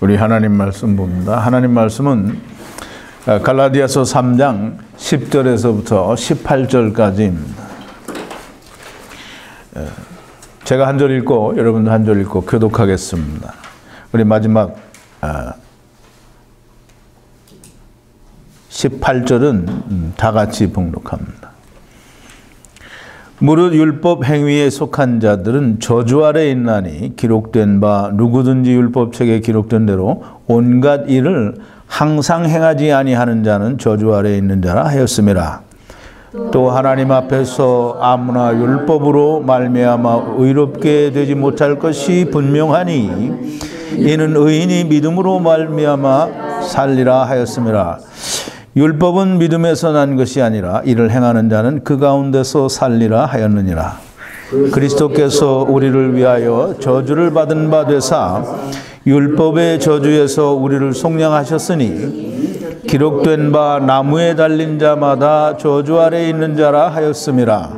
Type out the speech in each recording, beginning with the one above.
우리 하나님 말씀 봅니다. 하나님 말씀은 갈라디아서 3장 10절에서부터 18절까지입니다. 제가 한 절 읽고 여러분도 한 절 읽고 교독하겠습니다. 우리 마지막 18절은 다 같이 봉독합니다. 무릇 율법 행위에 속한 자들은 저주 아래 있나니 기록된 바 누구든지 율법책에 기록된 대로 온갖 일을 항상 행하지 아니하는 자는 저주 아래 있는 자라 하였음이라. 또 하나님 앞에서 아무나 율법으로 말미암아 의롭게 되지 못할 것이 분명하니 이는 의인이 믿음으로 말미암아 살리라 하였음이라. 율법은 믿음에서 난 것이 아니라 이를 행하는 자는 그 가운데서 살리라 하였느니라. 그리스도께서 우리를 위하여 저주를 받은 바 되사 율법의 저주에서 우리를 속량하셨으니 기록된 바 나무에 달린 자마다 저주 아래 있는 자라 하였음이라.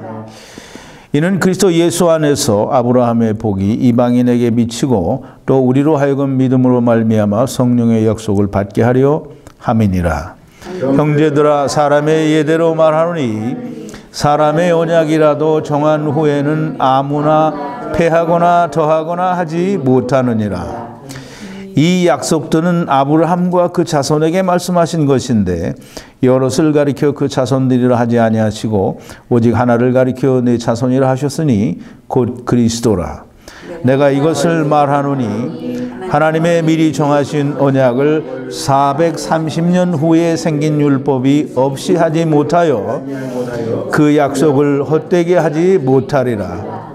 이는 그리스도 예수 안에서 아브라함의 복이 이방인에게 미치고 또 우리로 하여금 믿음으로 말미암아 성령의 약속을 받게 하려 함이니라. 형제들아, 사람의 예대로 말하노니 사람의 언약이라도 정한 후에는 아무나 폐하거나 더하거나 하지 못하느니라. 이 약속들은 아브라함과 그 자손에게 말씀하신 것인데 여럿을 가리켜 그 자손들이라 하지 아니하시고 오직 하나를 가리켜 내 자손이라 하셨으니 곧 그리스도라. 내가 이것을 말하노니 하나님의 미리 정하신 언약을 430년 후에 생긴 율법이 없이 하지 못하여 그 약속을 헛되게 하지 못하리라.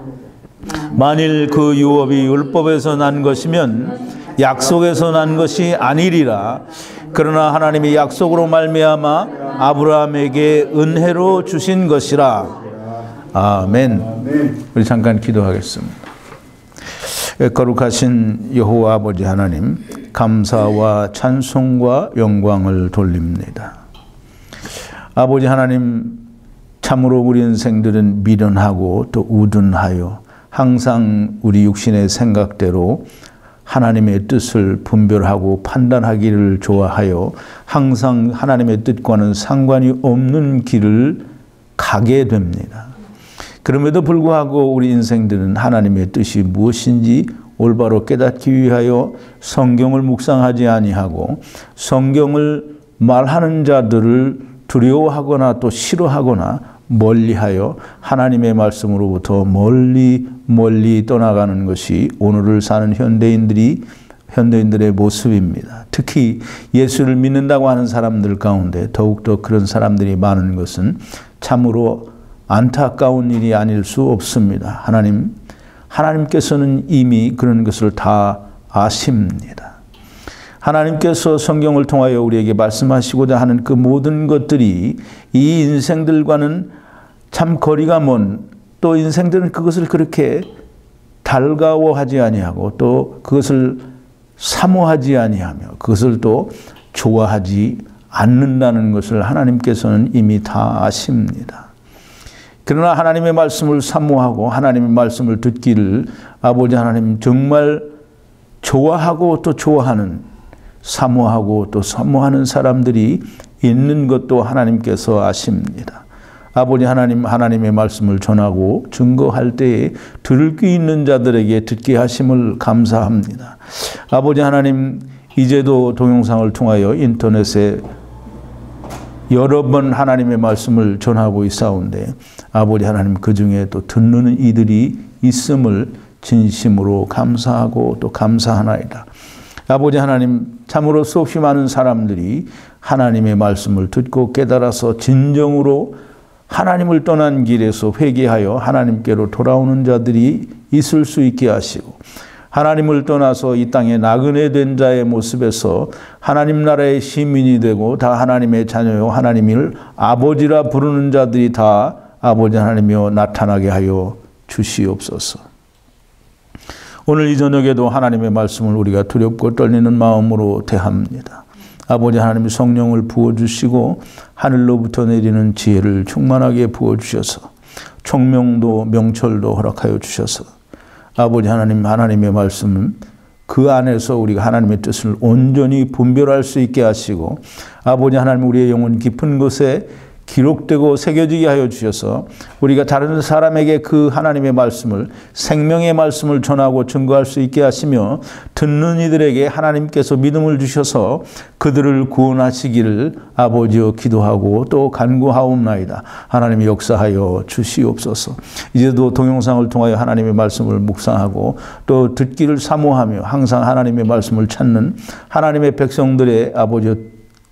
만일 그 유업이 율법에서 난 것이면 약속에서 난 것이 아니리라. 그러나 하나님이 약속으로 말미암아 아브라함에게 은혜로 주신 것이라. 아멘. 우리 잠깐 기도하겠습니다. 거룩하신 여호와 아버지 하나님, 감사와 찬송과 영광을 돌립니다. 아버지 하나님, 참으로 우리 인생들은 미련하고 또 우둔하여 항상 우리 육신의 생각대로 하나님의 뜻을 분별하고 판단하기를 좋아하여 항상 하나님의 뜻과는 상관이 없는 길을 가게 됩니다. 그럼에도 불구하고 우리 인생들은 하나님의 뜻이 무엇인지 올바로 깨닫기 위하여 성경을 묵상하지 아니하고 성경을 말하는 자들을 두려워하거나 또 싫어하거나 멀리하여 하나님의 말씀으로부터 멀리 떠나가는 것이 오늘을 사는 현대인들의 모습입니다. 특히 예수를 믿는다고 하는 사람들 가운데 더욱더 그런 사람들이 많은 것은 참으로 안타까운 일이 아닐 수 없습니다. 하나님께서는 이미 그런 것을 다 아십니다. 하나님께서 성경을 통하여 우리에게 말씀하시고자 하는 그 모든 것들이 이 인생들과는 참 거리가 먼, 또 인생들은 그것을 그렇게 달가워하지 아니하고 또 그것을 사모하지 아니하며 그것을 또 좋아하지 않는다는 것을 하나님께서는 이미 다 아십니다. 그러나 하나님의 말씀을 사모하고 하나님의 말씀을 듣기를 아버지 하나님 정말 좋아하고 또 좋아하는, 사모하고 또 사모하는 사람들이 있는 것도 하나님께서 아십니다. 아버지 하나님, 하나님의 말씀을 전하고 증거할 때에 들을 귀 있는 자들에게 듣게 하심을 감사합니다. 아버지 하나님, 이제도 동영상을 통하여 인터넷에 여러 번 하나님의 말씀을 전하고 있사온데 아버지 하나님, 그 중에 또 듣는 이들이 있음을 진심으로 감사하고 또 감사하나이다. 아버지 하나님, 참으로 수없이 많은 사람들이 하나님의 말씀을 듣고 깨달아서 진정으로 하나님을 떠난 길에서 회개하여 하나님께로 돌아오는 자들이 있을 수 있게 하시고, 하나님을 떠나서 이 땅에 나그네 된 자의 모습에서 하나님 나라의 시민이 되고 다 하나님의 자녀요 하나님을 아버지라 부르는 자들이 다 아버지 하나님이여 나타나게 하여 주시옵소서. 오늘 이 저녁에도 하나님의 말씀을 우리가 두렵고 떨리는 마음으로 대합니다. 아버지 하나님, 성령을 부어주시고 하늘로부터 내리는 지혜를 충만하게 부어주셔서 총명도 명철도 허락하여 주셔서 아버지 하나님, 하나님의 말씀은 그 안에서 우리가 하나님의 뜻을 온전히 분별할 수 있게 하시고 아버지 하나님 우리의 영혼 깊은 곳에 기록되고 새겨지게 하여 주셔서 우리가 다른 사람에게 그 하나님의 말씀을 생명의 말씀을 전하고 증거할 수 있게 하시며 듣는 이들에게 하나님께서 믿음을 주셔서 그들을 구원하시기를 아버지여 기도하고 또 간구하옵나이다. 하나님이 역사하여 주시옵소서. 이제도 동영상을 통하여 하나님의 말씀을 묵상하고 또 듣기를 사모하며 항상 하나님의 말씀을 찾는 하나님의 백성들의 아버지여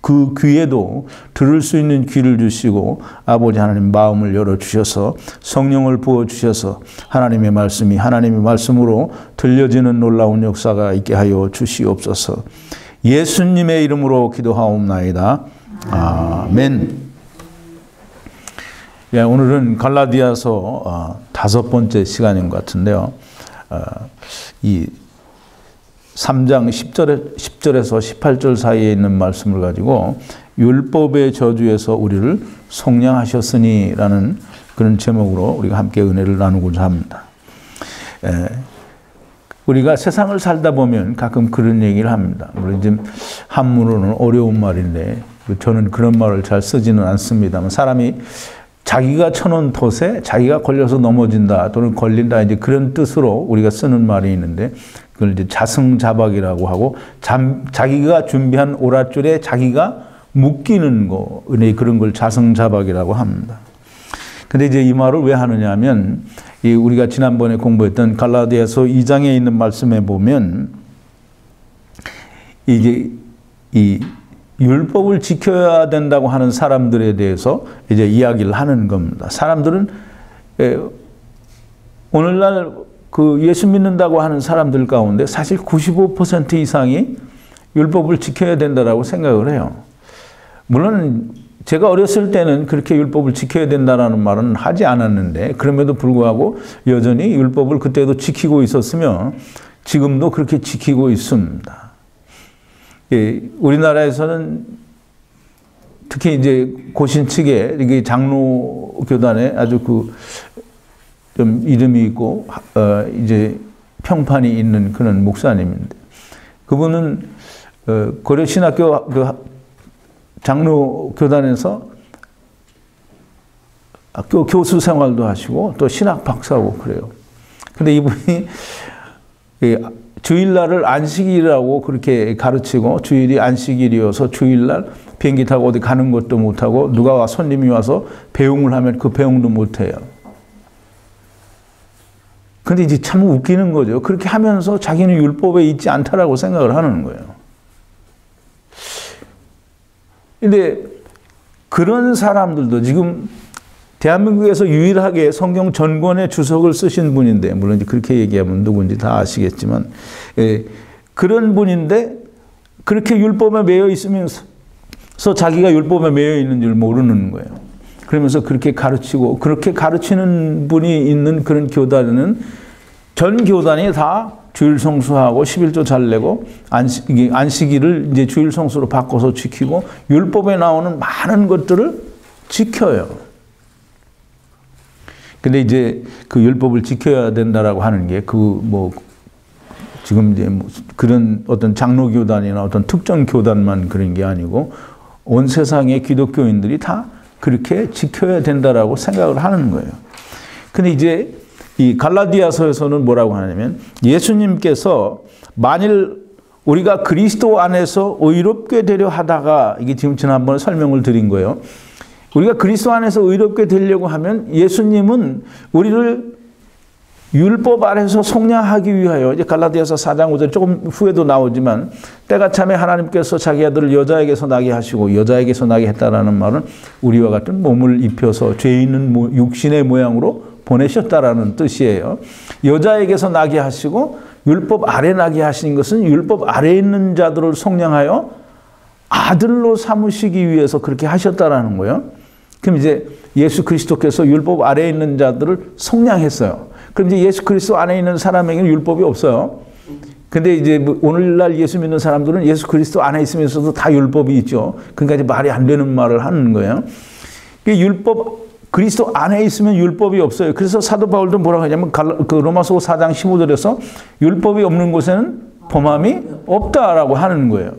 그 귀에도 들을 수 있는 귀를 주시고 아버지 하나님 마음을 열어주셔서 성령을 부어주셔서 하나님의 말씀이 하나님의 말씀으로 들려지는 놀라운 역사가 있게 하여 주시옵소서. 예수님의 이름으로 기도하옵나이다. 아멘. 예, 오늘은 갈라디아서 5번째 시간인 것 같은데요. 이 3장 10절에서 18절 사이에 있는 말씀을 가지고 율법의 저주에서 우리를 속량하셨으니 라는 그런 제목으로 우리가 함께 은혜를 나누고자 합니다. 우리가 세상을 살다 보면 가끔 그런 얘기를 합니다. 물론 지금 한문으로는 어려운 말인데 저는 그런 말을 잘 쓰지는 않습니다만 사람이 자기가 쳐놓은 덫에 자기가 걸려서 넘어진다 또는 걸린다 이제 그런 뜻으로 우리가 쓰는 말이 있는데 그걸 이제 자승자박이라고 하고 자기가 준비한 오랏줄에 자기가 묶이는 거 그런 걸 자승자박이라고 합니다. 근데 이제 이 말을 왜 하느냐 하면 우리가 지난번에 공부했던 갈라디아서 2장에 있는 말씀에 보면 이제 이 율법을 지켜야 된다고 하는 사람들에 대해서 이제 이야기를 하는 겁니다. 사람들은 오늘날 그 예수 믿는다고 하는 사람들 가운데 사실 95% 이상이 율법을 지켜야 된다라고 생각을 해요. 물론 제가 어렸을 때는 그렇게 율법을 지켜야 된다라는 말은 하지 않았는데 그럼에도 불구하고 여전히 율법을 그때도 지키고 있었으며 지금도 그렇게 지키고 있습니다. 예, 우리나라에서는 특히 이제 고신 측에 이게 장로 교단에 아주 좀 이름이 있고 이제 평판이 있는 그런 목사님인데 그분은 고려신학교 장로 교단에서 학교 교수 생활도 하시고 또 신학 박사고 그래요. 근데 이분이 주일날을 안식일이라고 그렇게 가르치고 주일이 안식일이어서 주일날 비행기 타고 어디 가는 것도 못하고 누가 손님이 와서 배웅을 하면 그 배웅도 못해요. 근데 이제 참 웃기는 거죠. 그렇게 하면서 자기는 율법에 있지 않다라고 생각을 하는 거예요. 근데 그런 사람들도 지금 대한민국에서 유일하게 성경 전권의 주석을 쓰신 분인데, 물론 이제 그렇게 얘기하면 누군지 다 아시겠지만, 그런 분인데 그렇게 율법에 매여 있으면서 자기가 율법에 매여 있는 줄 모르는 거예요. 그러면서 그렇게 가르치고 그렇게 가르치는 분이 있는 그런 교단에는 전 교단이 다 주일 성수하고 11조 잘 내고 안식일을 이제 주일 성수로 바꿔서 지키고 율법에 나오는 많은 것들을 지켜요. 근데 이제 그 율법을 지켜야 된다라고 하는 게 지금 이제 그런 어떤 장로 교단이나 어떤 특정 교단만 그런 게 아니고 온 세상의 기독교인들이 다 그렇게 지켜야 된다라고 생각을 하는 거예요. 근데 이제 이 갈라디아서에서는 뭐라고 하냐면 예수님께서 만일 우리가 그리스도 안에서 의롭게 되려 하다가 이게 지금 지난번에 설명을 드린 거예요. 우리가 그리스도 안에서 의롭게 되려고 하면 예수님은 우리를 율법 아래서 속량하기 위하여 이제 갈라디아서 4장 5절 조금 후에도 나오지만 때가 참에 하나님께서 자기 아들을 여자에게서 나게 하시고 여자에게서 나게 했다라는 말은 우리와 같은 몸을 입혀서 죄 있는 육신의 모양으로 보내셨다라는 뜻이에요. 여자에게서 나게 하시고 율법 아래 나게 하신 것은 율법 아래 있는 자들을 속량하여 아들로 삼으시기 위해서 그렇게 하셨다라는 거예요. 그럼 이제 예수 그리스도께서 율법 아래에 있는 자들을 속량했어요. 그럼 이제 예수 그리스도 안에 있는 사람에게는 율법이 없어요. 근데 이제 오늘날 예수 믿는 사람들은 예수 그리스도 안에 있으면서도 다 율법이 있죠. 그러니까 이제 말이 안 되는 말을 하는 거예요. 율법, 그리스도 안에 있으면 율법이 없어요. 그래서 사도 바울도 뭐라고 하냐면 로마서 4장 15절에서 율법이 없는 곳에는 범함이 없다라고 하는 거예요.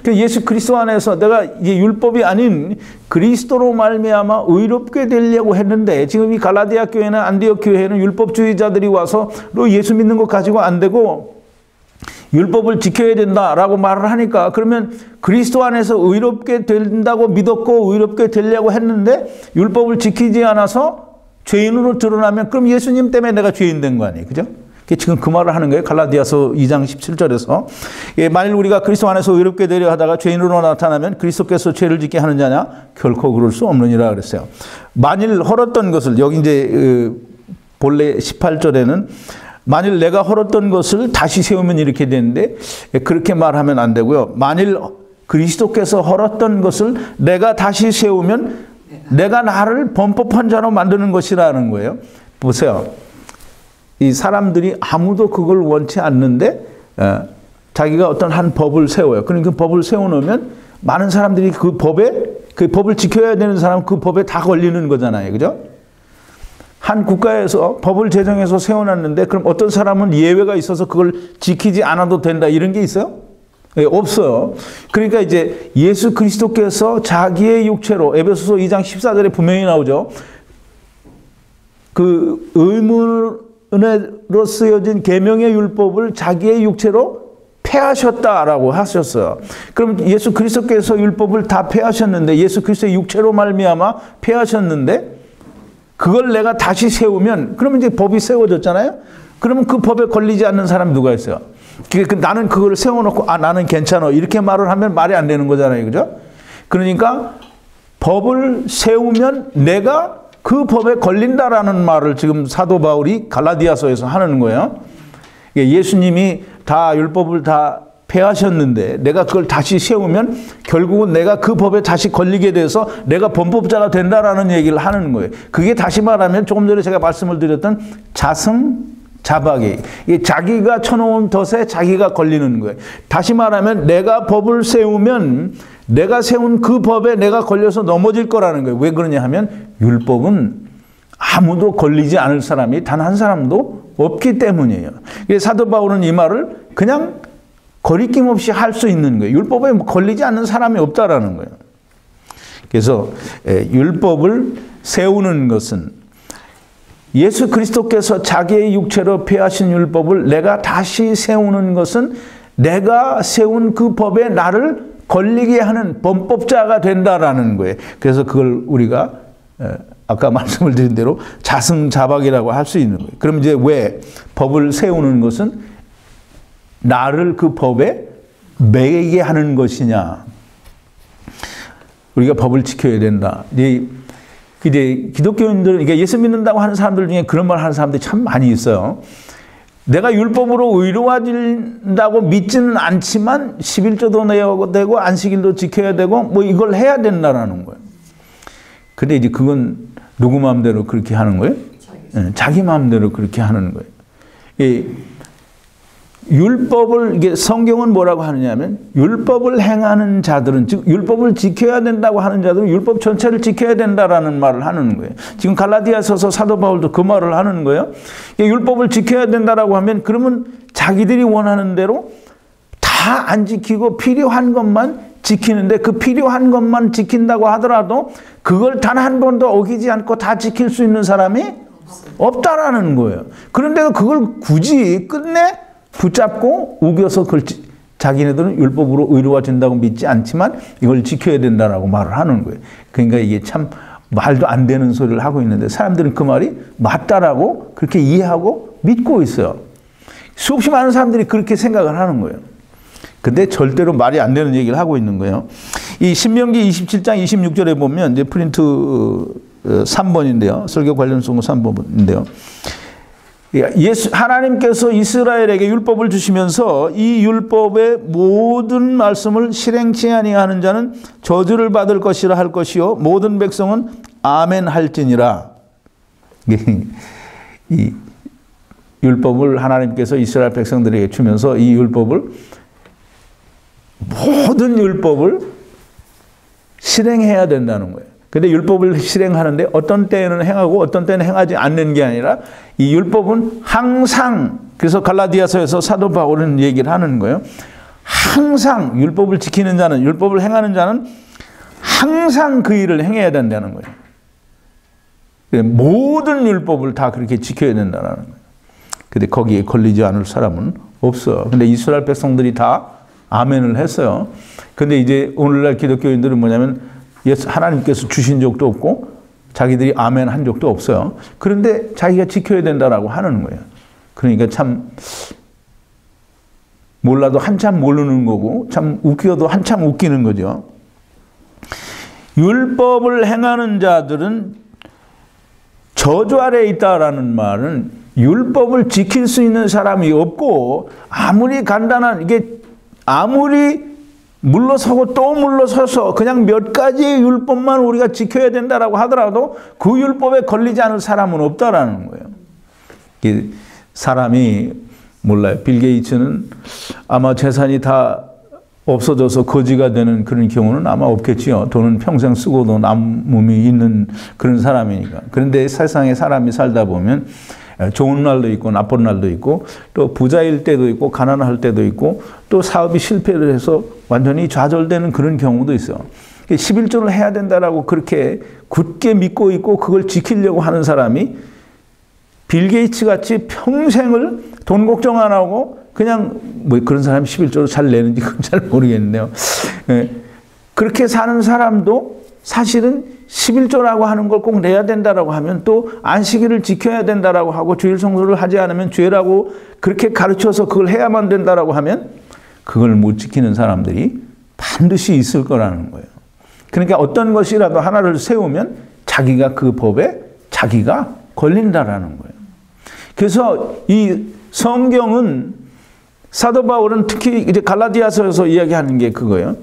예수 그리스도 안에서 내가 이제 율법이 아닌 그리스도로 말미암아 의롭게 되려고 했는데, 지금 이 갈라디아 교회나 안디옥 교회는 율법주의자들이 와서 너 예수 믿는 거 가지고 안 되고 율법을 지켜야 된다라고 말을 하니까, 그러면 그리스도 안에서 의롭게 된다고 믿었고 의롭게 되려고 했는데 율법을 지키지 않아서 죄인으로 드러나면 그럼 예수님 때문에 내가 죄인 된 거 아니에요, 그죠? 지금 그 말을 하는 거예요. 갈라디아서 2장 17절에서 만일 우리가 그리스도 안에서 의롭게 되려 하다가 죄인으로 나타나면 그리스도께서 죄를 짓게 하는 자냐? 결코 그럴 수 없느니라 그랬어요. 만일 헐었던 것을, 여기 이제 본래 18절에는 만일 내가 헐었던 것을 다시 세우면 이렇게 되는데, 그렇게 말하면 안 되고요. 만일 그리스도께서 헐었던 것을 내가 다시 세우면 내가 나를 범법한 자로 만드는 것이라는 거예요. 보세요. 이 사람들이 아무도 그걸 원치 않는데 자기가 어떤 한 법을 세워요. 그러니까 그 법을 세워놓으면 많은 사람들이 그 법을 지켜야 되는 사람은 그 법에 다 걸리는 거잖아요, 그죠? 한 국가에서 법을 제정해서 세워놨는데 그럼 어떤 사람은 예외가 있어서 그걸 지키지 않아도 된다, 이런 게 있어요? 네, 없어요. 그러니까 이제 예수 그리스도께서 자기의 육체로, 에베소서 2장 14절에 분명히 나오죠. 그 의문으로 쓰여진 계명의 율법을 자기의 육체로 폐하셨다라고 하셨어요. 그럼 예수 그리스도께서 율법을 다 폐하셨는데, 예수 그리스도의 육체로 말미암아 폐하셨는데 그걸 내가 다시 세우면, 그러면 이제 법이 세워졌잖아요. 그러면 그 법에 걸리지 않는 사람이 누가 있어요? 나는 그걸 세워놓고 나는 괜찮아 이렇게 말을 하면 말이 안 되는 거잖아요, 그죠? 그러니까 법을 세우면 내가 그 법에 걸린다라는 말을 지금 사도 바울이 갈라디아서에서 하는 거예요. 예수님이 다 율법을 다 폐하셨는데 내가 그걸 다시 세우면 결국은 내가 그 법에 다시 걸리게 돼서 내가 범법자가 된다라는 얘기를 하는 거예요. 그게 다시 말하면 조금 전에 제가 말씀을 드렸던 자승자박이, 자기가 쳐놓은 덫에 자기가 걸리는 거예요. 다시 말하면 내가 법을 세우면 내가 세운 그 법에 내가 걸려서 넘어질 거라는 거예요. 왜 그러냐 하면 율법은 아무도 걸리지 않을 사람이 단 한 사람도 없기 때문이에요. 사도 바울은 이 말을 그냥 거리낌 없이 할 수 있는 거예요. 율법에 걸리지 않는 사람이 없다라는 거예요. 그래서 율법을 세우는 것은 예수 그리스도께서 자기의 육체로 폐하신 율법을 내가 다시 세우는 것은 내가 세운 그 법에 나를 걸리게 하는 범법자가 된다라는 거예요. 그래서 그걸 우리가 아까 말씀을 드린 대로 자승자박이라고 할 수 있는 거예요. 그럼 이제 왜 법을 세우는 것은 나를 그 법에 매이게 하는 것이냐? 우리가 법을 지켜야 된다. 이제 기독교인들, 그러니까 예수 믿는다고 하는 사람들 중에 그런 말 하는 사람들이 참 많이 있어요. 내가 율법으로 의로워진다고 믿지는 않지만 11조도 내야 되고 안식일도 지켜야 되고 뭐 이걸 해야 된다라는 거예요. 근데 이제 그건 누구 마음대로 그렇게 하는 거예요? 자기 마음대로 그렇게 하는 거예요. 율법을, 이게 성경은 뭐라고 하느냐면 율법을 행하는 자들은, 즉 율법을 지켜야 된다고 하는 자들은 율법 전체를 지켜야 된다라는 말을 하는 거예요. 지금 갈라디아서서 사도 바울도 그 말을 하는 거예요. 율법을 지켜야 된다라고 하면 그러면 자기들이 원하는 대로 다 안 지키고 필요한 것만 지키는데, 그 필요한 것만 지킨다고 하더라도 그걸 단 한 번도 어기지 않고 다 지킬 수 있는 사람이 없다라는 거예요. 그런데도 그걸 굳이 끝내 붙잡고 우겨서 그걸 자기네들은 율법으로 의로워진다고 믿지 않지만 이걸 지켜야 된다라고 말을 하는 거예요. 그러니까 이게 참 말도 안 되는 소리를 하고 있는데 사람들은 그 말이 맞다라고 그렇게 이해하고 믿고 있어요. 수없이 많은 사람들이 그렇게 생각을 하는 거예요. 근데 절대로 말이 안 되는 얘기를 하고 있는 거예요. 이 신명기 27장 26절에 보면 이제 프린트 3번인데요. 설교 관련 성구 3번인데요. 하나님께서 이스라엘에게 율법을 주시면서 이 율법의 모든 말씀을 실행치 아니하는 자는 저주를 받을 것이라 할 것이요 모든 백성은 아멘 할지니라. 이 율법을 하나님께서 이스라엘 백성들에게 주면서 이 율법을, 모든 율법을 실행해야 된다는 거예요. 근데 율법을 실행하는데 어떤 때에는 행하고 어떤 때는 행하지 않는 게 아니라 이 율법은 항상 그래서 갈라디아서에서 사도 바울은 얘기를 하는 거예요. 항상 율법을 지키는 자는, 율법을 행하는 자는 항상 그 일을 행해야 된다는 거예요. 모든 율법을 다 그렇게 지켜야 된다는 거예요. 근데 거기에 걸리지 않을 사람은 없어. 근데 이스라엘 백성들이 다 아멘을 했어요. 근데 이제 오늘날 기독교인들은 뭐냐면 하나님께서 주신 적도 없고 자기들이 아멘 한 적도 없어요. 그런데 자기가 지켜야 된다라고 하는 거예요. 그러니까 참 몰라도 한참 모르는 거고 참 웃겨도 한참 웃기는 거죠. 율법을 행하는 자들은 저주 아래에 있다라는 말은 율법을 지킬 수 있는 사람이 없고 아무리 간단한 이게 아무리 물러서고 또 물러서서 그냥 몇 가지의 율법만 우리가 지켜야 된다라고 하더라도 그 율법에 걸리지 않을 사람은 없다라는 거예요. 사람이 몰라요. 빌 게이츠는 아마 재산이 다 없어져서 거지가 되는 그런 경우는 아마 없겠지요. 돈은 평생 쓰고도 남음이 있는 그런 사람이니까. 그런데 세상에 사람이 살다 보면 좋은 날도 있고 나쁜 날도 있고 또 부자일 때도 있고 가난할 때도 있고 또 사업이 실패를 해서 완전히 좌절되는 그런 경우도 있어요. 11조를 해야 된다라고 그렇게 굳게 믿고 있고 그걸 지키려고 하는 사람이 빌 게이츠 같이 평생을 돈 걱정 안 하고 그냥 뭐 그런 사람이 11조를 잘 내는지 그건 잘 모르겠네요. 그렇게 사는 사람도 사실은 11조라고 하는 걸 꼭 내야 된다라고 하면 또 안식일을 지켜야 된다라고 하고 주일 성수를 하지 않으면 죄라고 그렇게 가르쳐서 그걸 해야만 된다라고 하면 그걸 못 지키는 사람들이 반드시 있을 거라는 거예요. 그러니까 어떤 것이라도 하나를 세우면 자기가 그 법에 자기가 걸린다라는 거예요. 그래서 이 성경은 사도 바울은 특히 이제 갈라디아서에서 이야기하는 게 그거예요.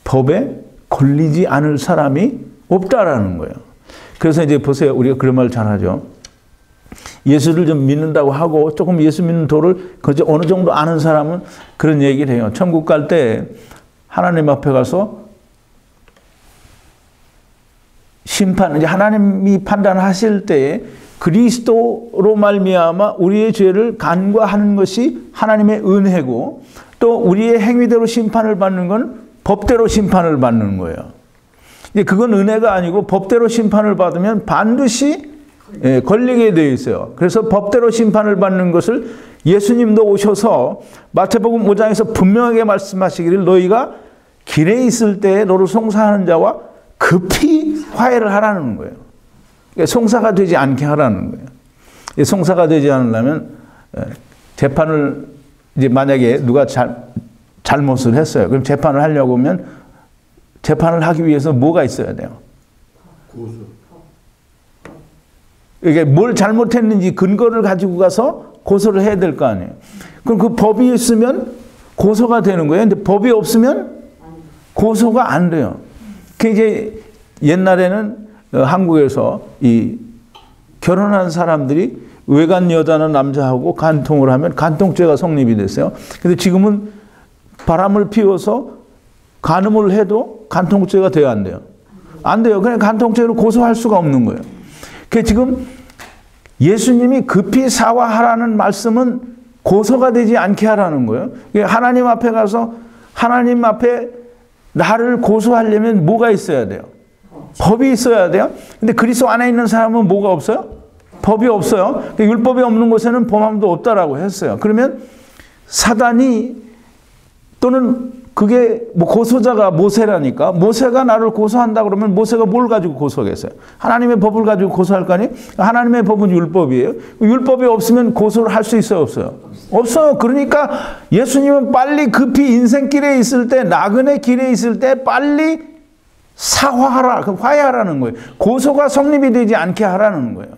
법에 걸리지 않을 사람이 없다라는 거예요. 그래서 이제 보세요. 우리가 그런 말 잘하죠. 예수를 좀 믿는다고 하고 조금 예수 믿는 도를 어느 정도 아는 사람은 그런 얘기를 해요. 천국 갈 때 하나님 앞에 가서 심판, 이제 하나님이 판단하실 때에 그리스도로 말미암아 우리의 죄를 간과하는 것이 하나님의 은혜고 또 우리의 행위대로 심판을 받는 건 법대로 심판을 받는 거예요. 이제 그건 은혜가 아니고 법대로 심판을 받으면 반드시 걸리게 되어 있어요. 그래서 법대로 심판을 받는 것을 예수님도 오셔서 마태복음 5장에서 분명하게 말씀하시기를 너희가 길에 있을 때 너를 송사하는 자와 급히 화해를 하라는 거예요. 송사가 되지 않게 하라는 거예요. 송사가 되지 않으려면 재판을 이제 만약에 누가 잘못을 했어요. 그럼 재판을 하려고 하면 재판을 하기 위해서 뭐가 있어야 돼요? 고소. 이게 뭘 잘못했는지 근거를 가지고 가서 고소를 해야 될 거 아니에요. 그럼 그 법이 있으면 고소가 되는 거예요. 근데 법이 없으면 고소가 안 돼요. 그 이제 옛날에는 한국에서 이 결혼한 사람들이 외간 여자나 남자하고 간통을 하면 간통죄가 성립이 됐어요. 근데 지금은 바람을 피워서 간음을 해도 간통죄가 돼야 안 돼요. 안 돼요. 그냥 간통죄로 고소할 수가 없는 거예요. 그 지금 예수님이 급히 사과하라는 말씀은 고소가 되지 않게 하라는 거예요. 하나님 앞에 가서 하나님 앞에 나를 고소하려면 뭐가 있어야 돼요? 법이 있어야 돼요. 근데 그리스도 안에 있는 사람은 뭐가 없어요? 법이 없어요. 율법이 없는 곳에는 범함도 없다라고 했어요. 그러면 사단이 또는 그게 뭐 고소자가 모세라니까 모세가 나를 고소한다 그러면 모세가 뭘 가지고 고소하겠어요? 하나님의 법을 가지고 고소할 거 아니에요? 하나님의 법은 율법이에요. 율법이 없으면 고소를 할 수 있어요? 없어요? 없어요. 그러니까 예수님은 빨리 급히 인생길에 있을 때 나그네 길에 있을 때 빨리 사화하라, 화해하라는 거예요. 고소가 성립이 되지 않게 하라는 거예요.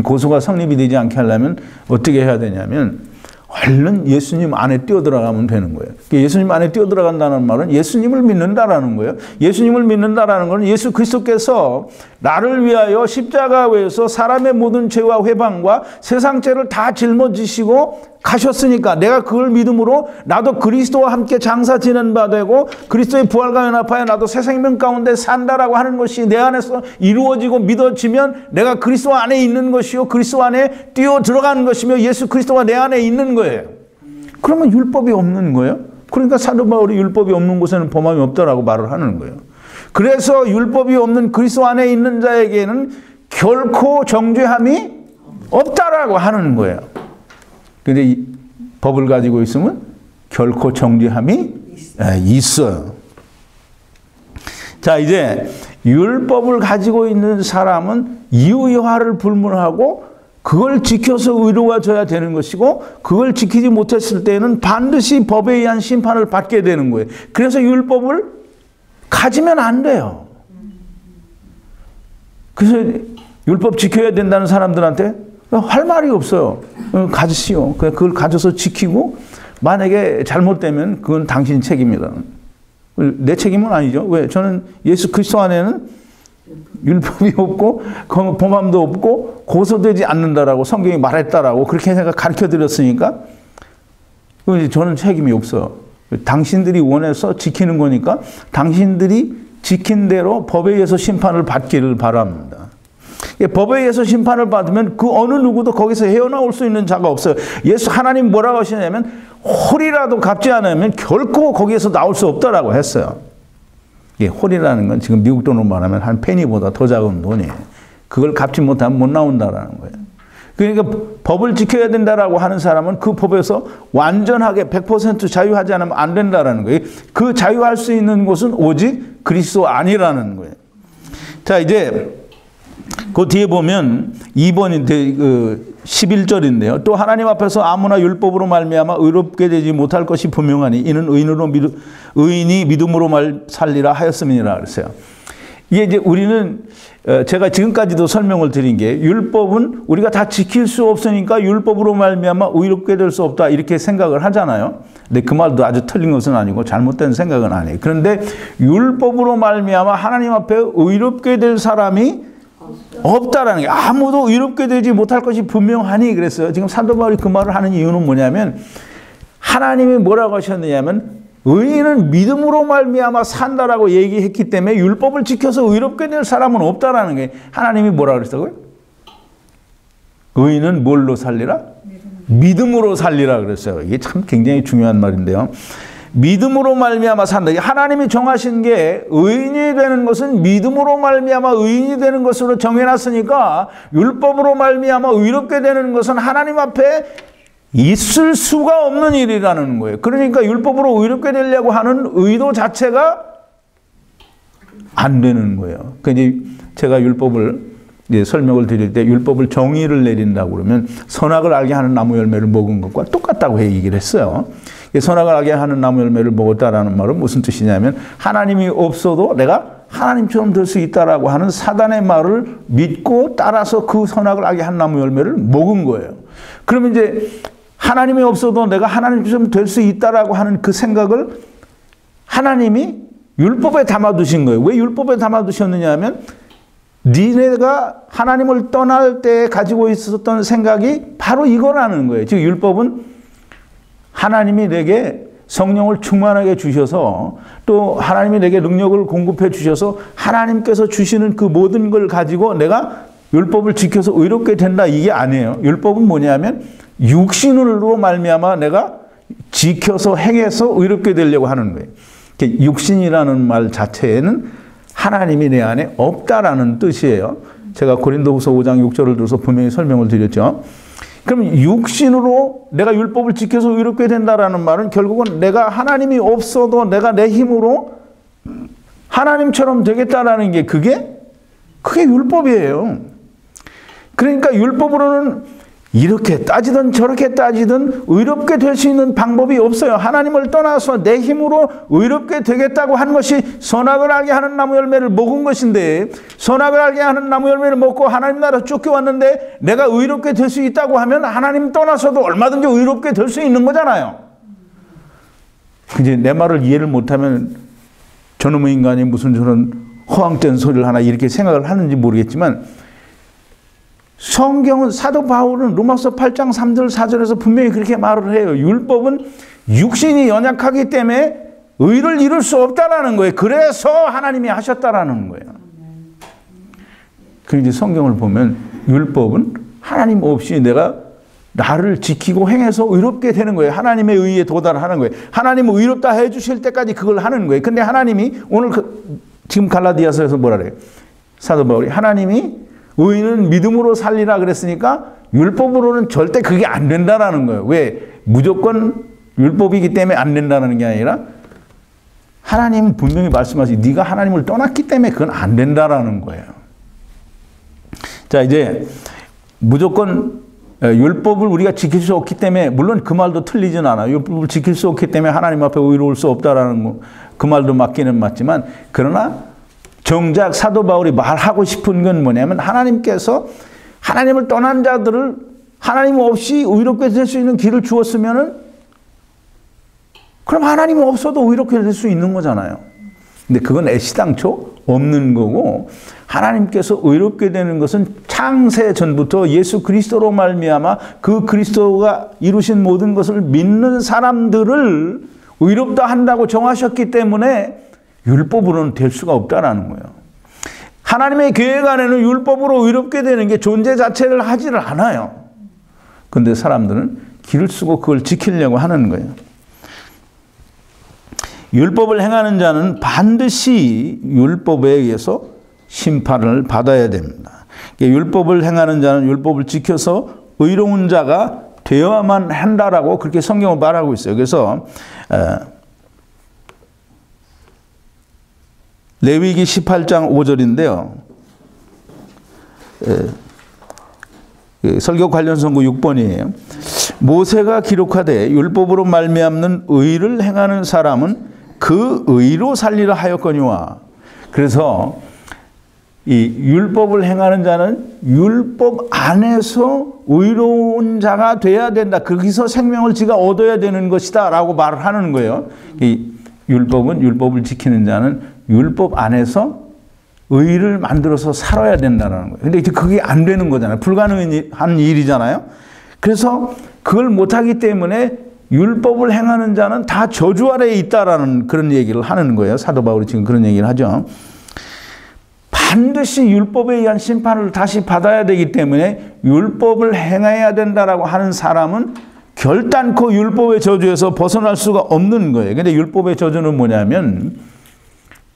고소가 성립이 되지 않게 하려면 어떻게 해야 되냐면 얼른 예수님 안에 뛰어들어가면 되는 거예요. 예수님 안에 뛰어들어간다는 말은 예수님을 믿는다라는 거예요. 예수님을 믿는다라는 것은 예수 그리스도께서 나를 위하여 십자가에서 사람의 모든 죄와 회방과 세상 죄를 다 짊어지시고 가셨으니까 내가 그걸 믿음으로 나도 그리스도와 함께 장사 지는 바 되고 그리스도의 부활과 연합하여 나도 새 생명 가운데 산다라고 하는 것이 내 안에서 이루어지고 믿어지면 내가 그리스도 안에 있는 것이요 그리스도 안에 뛰어 들어가는 것이며 예수 그리스도가 내 안에 있는 거예요. 그러면 율법이 없는 거예요. 그러니까 사도 바울이 율법이 없는 곳에는 범함이 없다라고 말을 하는 거예요. 그래서 율법이 없는 그리스도 안에 있는 자에게는 결코 정죄함이 없다라고 하는 거예요. 근데 이 법을 가지고 있으면 결코 정죄함이 있어요. 자, 이제 율법을 가지고 있는 사람은 이유여하를 불문하고 그걸 지켜서 의로워져야 되는 것이고 그걸 지키지 못했을 때는 반드시 법에 의한 심판을 받게 되는 거예요. 그래서 율법을 가지면 안 돼요. 그래서 율법 지켜야 된다는 사람들한테 할 말이 없어요. 가지시오. 그걸 가져서 지키고 만약에 잘못되면 그건 당신 책임이다. 내 책임은 아니죠. 왜? 저는 예수 그리스도 안에는 율법이 없고 범함도 없고 고소되지 않는다라고 성경이 말했다라고 그렇게 제가 가르쳐드렸으니까 저는 책임이 없어요. 당신들이 원해서 지키는 거니까 당신들이 지킨 대로 법에 의해서 심판을 받기를 바랍니다. 법에 의해서 심판을 받으면 그 어느 누구도 거기서 헤어나올 수 있는 자가 없어요. 예수 하나님 뭐라고 하시냐면 홀이라도 갚지 않으면 결코 거기에서 나올 수 없다라고 했어요. 홀이라는 건 지금 미국 돈으로 말하면 한 페니보다 더 작은 돈이에요. 그걸 갚지 못하면 못 나온다라는 거예요. 그러니까 법을 지켜야 된다라고 하는 사람은 그 법에서 완전하게 100% 자유하지 않으면 안 된다라는 거예요. 그 자유할 수 있는 곳은 오직 그리스도 아니라는 거예요. 자, 이제 그 뒤에 보면 2번인데 11절인데요. 또 하나님 앞에서 아무나 율법으로 말미암아 의롭게 되지 못할 것이 분명하니 이는 의인이 믿음으로 살리라 하였음이니라 그랬어요. 이게 이제 우리는 제가 지금까지도 설명을 드린 게 율법은 우리가 다 지킬 수 없으니까 율법으로 말미암아 의롭게 될 수 없다 이렇게 생각을 하잖아요. 근데 그 말도 아주 틀린 것은 아니고 잘못된 생각은 아니에요. 그런데 율법으로 말미암아 하나님 앞에 의롭게 될 사람이 없다라는 게 아무도 의롭게 되지 못할 것이 분명하니 그랬어요. 지금 사도 바울이 그 말을 하는 이유는 뭐냐면 하나님이 뭐라고 하셨느냐면 의인은 믿음으로 말미암아 산다라고 얘기했기 때문에 율법을 지켜서 의롭게 될 사람은 없다라는 게 하나님이 뭐라고 그랬다고요? 의인은 뭘로 살리라? 믿음으로 살리라 그랬어요. 이게 참 굉장히 중요한 말인데요. 믿음으로 말미암아 산다. 하나님이 정하신 게 의인이 되는 것은 믿음으로 말미암아 의인이 되는 것으로 정해놨으니까 율법으로 말미암아 의롭게 되는 것은 하나님 앞에 있을 수가 없는 일이라는 거예요. 그러니까 율법으로 의롭게 되려고 하는 의도 자체가 안 되는 거예요. 그러니까 제가 율법을 설명을 드릴 때 율법을 정의를 내린다고 그러면 선악을 알게 하는 나무 열매를 먹은 것과 똑같다고 얘기를 했어요. 선악을 알게 하는 나무 열매를 먹었다라는 말은 무슨 뜻이냐면 하나님이 없어도 내가 하나님처럼 될 수 있다라고 하는 사단의 말을 믿고 따라서 그 선악을 알게 한 나무 열매를 먹은 거예요. 그러면 이제 하나님이 없어도 내가 하나님처럼 될 수 있다라고 하는 그 생각을 하나님이 율법에 담아두신 거예요. 왜 율법에 담아두셨느냐 하면 니네가 하나님을 떠날 때 가지고 있었던 생각이 바로 이거라는 거예요. 즉 율법은 하나님이 내게 성령을 충만하게 주셔서 또 하나님이 내게 능력을 공급해 주셔서 하나님께서 주시는 그 모든 걸 가지고 내가 율법을 지켜서 의롭게 된다 이게 아니에요. 율법은 뭐냐면 육신으로 말미암아 내가 지켜서 행해서 의롭게 되려고 하는 거예요. 육신이라는 말 자체에는 하나님이 내 안에 없다라는 뜻이에요. 제가 고린도후서 5장 6절을 들어서 분명히 설명을 드렸죠. 그럼 육신으로 내가 율법을 지켜서 의롭게 된다라는 말은 결국은 내가 하나님이 없어도 내가 내 힘으로 하나님처럼 되겠다라는 게 그게 율법이에요. 그러니까 율법으로는 이렇게 따지든 저렇게 따지든 의롭게 될 수 있는 방법이 없어요. 하나님을 떠나서 내 힘으로 의롭게 되겠다고 한 것이 선악을 알게 하는 나무 열매를 먹은 것인데 선악을 알게 하는 나무 열매를 먹고 하나님 나라 쫓겨왔는데 내가 의롭게 될 수 있다고 하면 하나님 떠나서도 얼마든지 의롭게 될 수 있는 거잖아요. 이제 내 말을 이해를 못하면 저놈의 인간이 무슨 저런 허황된 소리를 하나 이렇게 생각을 하는지 모르겠지만, 성경은 사도 바울은 로마서 8장 3절 4절에서 분명히 그렇게 말을 해요. 율법은 육신이 연약하기 때문에 의를 이룰 수 없다라는 거예요. 그래서 하나님이 하셨다라는 거예요. 그런데 성경을 보면 율법은 하나님 없이 내가 나를 지키고 행해서 의롭게 되는 거예요. 하나님의 의에 도달하는 거예요. 하나님은 의롭다 해주실 때까지 그걸 하는 거예요. 근데 하나님이 오늘 지금 갈라디아서에서 뭐라 그래요? 사도 바울이 하나님이 의인은 믿음으로 살리라 그랬으니까 율법으로는 절대 그게 안 된다라는 거예요. 왜? 무조건 율법이기 때문에 안 된다는 게 아니라 하나님은 분명히 말씀하시고 네가 하나님을 떠났기 때문에 그건 안 된다라는 거예요. 자, 이제 무조건 율법을 우리가 지킬 수 없기 때문에, 물론 그 말도 틀리진 않아요. 율법을 지킬 수 없기 때문에 하나님 앞에 의로울 수 없다라는 그 말도 맞기는 맞지만, 그러나 정작 사도 바울이 말하고 싶은 건 뭐냐면 하나님께서 하나님을 떠난 자들을 하나님 없이 의롭게 될 수 있는 길을 주었으면은 그럼 하나님 없어도 의롭게 될 수 있는 거잖아요. 근데 그건 애시당초 없는 거고, 하나님께서 의롭게 되는 것은 창세 전부터 예수 그리스도로 말미암아 그 그리스도가 이루신 모든 것을 믿는 사람들을 의롭다 한다고 정하셨기 때문에 율법으로는 될 수가 없다라는 거예요. 하나님의 계획 안에는 율법으로 의롭게 되는 게 존재 자체를 하지를 않아요. 그런데 사람들은 길을 쓰고 그걸 지키려고 하는 거예요. 율법을 행하는 자는 반드시 율법에 의해서 심판을 받아야 됩니다. 율법을 행하는 자는 율법을 지켜서 의로운 자가 되어야만 한다라고 그렇게 성경은 말하고 있어요. 그래서 레위기 18장 5절인데요. 설교 관련 선고 6번이에요. 모세가 기록하되 율법으로 말미암는 의를 행하는 사람은 그 의로 살리라 하였거니와. 그래서 이 율법을 행하는 자는 율법 안에서 의로운 자가 돼야 된다. 거기서 생명을 지가 얻어야 되는 것이다 라고 말을 하는 거예요. 이 율법은, 율법을 지키는 자는 율법 안에서 의를 만들어서 살아야 된다는 거예요. 근데 그게 안 되는 거잖아요. 불가능한 일이잖아요. 그래서 그걸 못하기 때문에 율법을 행하는 자는 다 저주 아래에 있다라는 그런 얘기를 하는 거예요. 사도 바울이 지금 그런 얘기를 하죠. 반드시 율법에 의한 심판을 다시 받아야 되기 때문에 율법을 행해야 된다라고 하는 사람은 결단코 율법의 저주에서 벗어날 수가 없는 거예요. 근데 율법의 저주는 뭐냐면,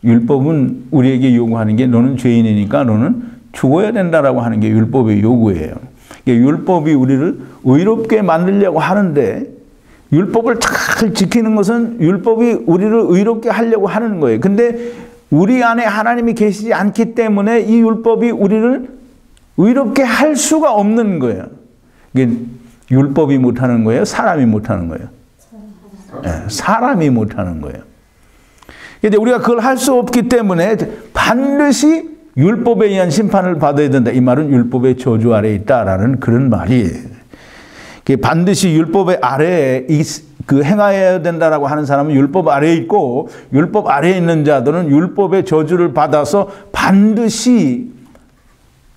율법은 우리에게 요구하는 게 너는 죄인이니까 너는 죽어야 된다라고 하는 게 율법의 요구예요. 율법이 우리를 의롭게 만들려고 하는데, 율법을 잘 지키는 것은 율법이 우리를 의롭게 하려고 하는 거예요. 근데 우리 안에 하나님이 계시지 않기 때문에 이 율법이 우리를 의롭게 할 수가 없는 거예요. 이게 율법이 못하는 거예요? 사람이 못하는 거예요? 네, 사람이 못하는 거예요. 근데 우리가 그걸 할 수 없기 때문에 반드시 율법에 의한 심판을 받아야 된다. 이 말은 율법의 저주 아래에 있다라는 그런 말이에요. 반드시 율법의 아래에 그 행해야 된다라고 하는 사람은 율법 아래에 있고, 율법 아래에 있는 자들은 율법의 저주를 받아서 반드시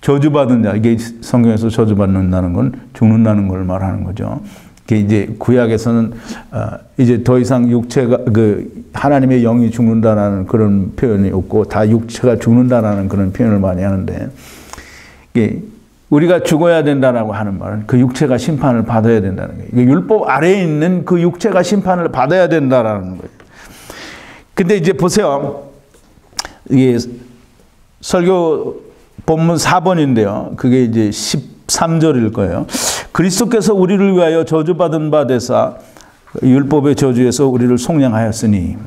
저주받은 자, 이게 성경에서 저주받는다는 건 죽는다는 걸 말하는 거죠. 이게 이제 구약에서는 이제 더 이상 육체가 하나님의 영이 죽는다라는 그런 표현이 없고 다 육체가 죽는다라는 그런 표현을 많이 하는데, 이게 우리가 죽어야 된다라고 하는 말은 그 육체가 심판을 받아야 된다는 거예요. 율법 아래에 있는 그 육체가 심판을 받아야 된다라는 거예요. 근데 이제 보세요. 이게 설교 본문 4번인데요. 그게 이제 13절일 거예요. 그리스도께서 우리를 위하여 저주받은 바 되사 율법의 저주에서 우리를 속량하였으니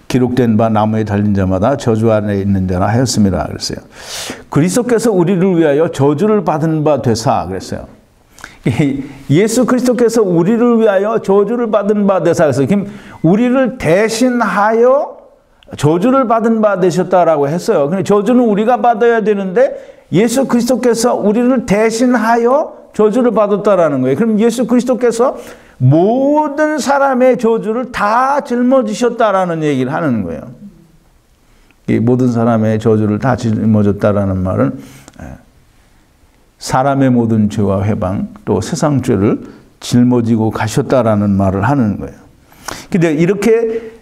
기록된 바 나무에 달린 자마다 저주 안에 있는 자라 하였습니다. 그랬어요. 그리스도께서 우리를 위하여 저주를 받은 바 되사 그랬어요. 예수 그리스도께서 우리를 위하여 저주를 받은 바 되사 그래서 우리를 대신하여 저주를 받은 바 되셨다라고 했어요. 근데 저주는 우리가 받아야 되는데 예수 그리스도께서 우리를 대신하여 저주를 받았다라는 거예요. 그럼 예수 그리스도께서 모든 사람의 저주를 다 짊어지셨다라는 얘기를 하는 거예요. 이 모든 사람의 저주를 다 짊어졌다라는 말은 사람의 모든 죄와 회방 또 세상 죄를 짊어지고 가셨다라는 말을 하는 거예요. 근데 이렇게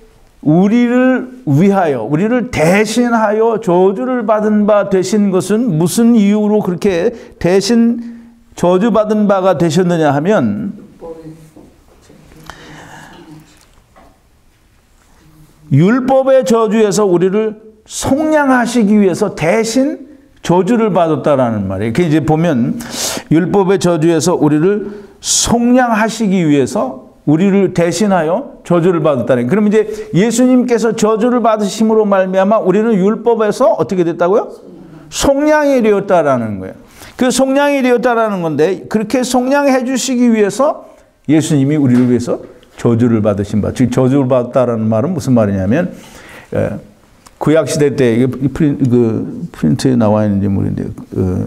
우리를 위하여, 우리를 대신하여 저주를 받은 바 되신 것은 무슨 이유로 그렇게 대신 저주받은 바가 되셨느냐 하면 율법의 저주에서 우리를 속량하시기 위해서 대신 저주를 받았다라는 말이에요. 이렇게 이제 보면 율법의 저주에서 우리를 속량하시기 위해서 우리를 대신하여 저주를 받았다는. 그럼 이제 예수님께서 저주를 받으심으로 말미암아 우리는 율법에서 어떻게 됐다고요? 속량이 되었다라는 거예요. 그 속량이 되었다라는 건데 그렇게 속량해 주시기 위해서 예수님이 우리를 위해서 저주를 받으신 바. 즉 저주를 받았다라는 말은 무슨 말이냐면 구약 시대 때 프린트에 나와 있는지 모르겠는데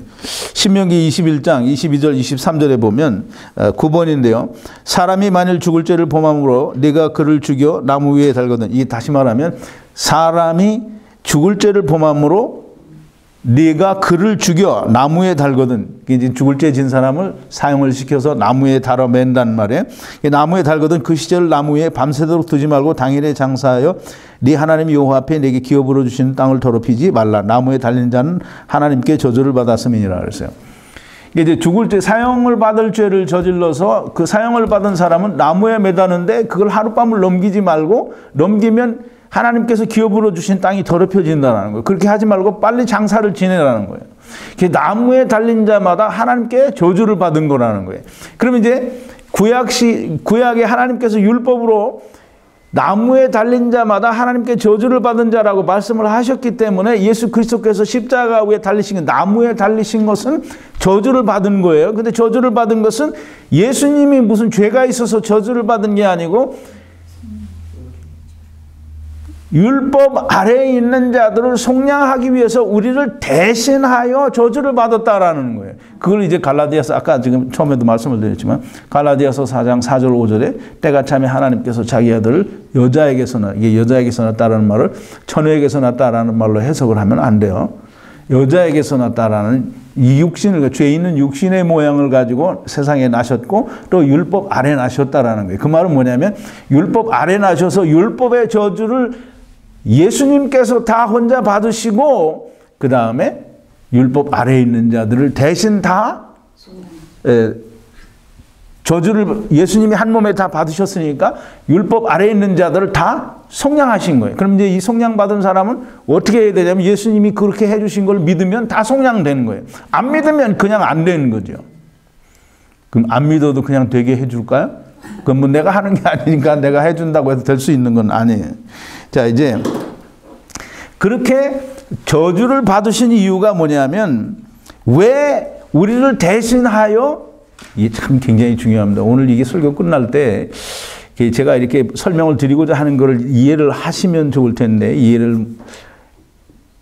신명기 21장 22절 23절에 보면 9번인데요. 사람이 만일 죽을 죄를 범함으로 네가 그를 죽여 나무 위에 달거든. 이게 다시 말하면 사람이 죽을 죄를 범함으로 네가 그를 죽여 나무에 달거든. 이제 죽을 죄 진 사람을 사형을 시켜서 나무에 달아 맨단 말이에요. 나무에 달거든 그 시절 나무 위에 밤새도록 두지 말고 당일에 장사하여 네 하나님 여호와 앞에 네게 기업으로 주시는 땅을 더럽히지 말라. 나무에 달린 자는 하나님께 저주를 받았음이니라 그랬어요. 이제 죽을 때 사형을 받을 죄를 저질러서 그 사형을 받은 사람은 나무에 매다는데 그걸 하룻밤을 넘기지 말고 넘기면 하나님께서 기업으로 주신 땅이 더럽혀진다는 거예요. 그렇게 하지 말고 빨리 장사를 지내라는 거예요. 나무에 달린 자마다 하나님께 저주를 받은 거라는 거예요. 그러면 이제 구약에 하나님께서 율법으로 나무에 달린 자마다 하나님께 저주를 받은 자라고 말씀을 하셨기 때문에 예수 그리스도께서 십자가 위에 달리신 나무에 달리신 것은 저주를 받은 거예요. 근데 저주를 받은 것은 예수님이 무슨 죄가 있어서 저주를 받은 게 아니고 율법 아래에 있는 자들을 속량하기 위해서 우리를 대신하여 저주를 받았다라는 거예요. 그걸 이제 갈라디아서 아까 지금 처음에도 말씀을 드렸지만 갈라디아서 4장 4절 5절에 때가 차면 하나님께서 자기 아들을 여자에게서 이게 여자에게서 낳았다라는 말을 처녀에게서 낳았다라는 말로 해석을 하면 안 돼요. 여자에게서 낳았다라는 이 육신을 죄 있는 육신의 모양을 가지고 세상에 나셨고 또 율법 아래 나셨다라는 거예요. 그 말은 뭐냐면 율법 아래 나셔서 율법의 저주를 예수님께서 다 혼자 받으시고 그 다음에 율법 아래에 있는 자들을 대신 다 저주를 예수님이 한 몸에 다 받으셨으니까 율법 아래에 있는 자들을 다 속량하신 거예요. 그럼 이제 이 속량받은 사람은 어떻게 해야 되냐면 예수님이 그렇게 해주신 걸 믿으면 다 속량되는 거예요. 안 믿으면 그냥 안 되는 거죠. 그럼 안 믿어도 그냥 되게 해줄까요? 그건 뭐 내가 하는 게 아니니까 내가 해준다고 해서 될 수 있는 건 아니에요. 자, 이제 그렇게 저주를 받으신 이유가 뭐냐면 왜 우리를 대신하여 이게 참 굉장히 중요합니다. 오늘 이게 설교 끝날 때 제가 이렇게 설명을 드리고자 하는 것을 이해를 하시면 좋을 텐데 이해를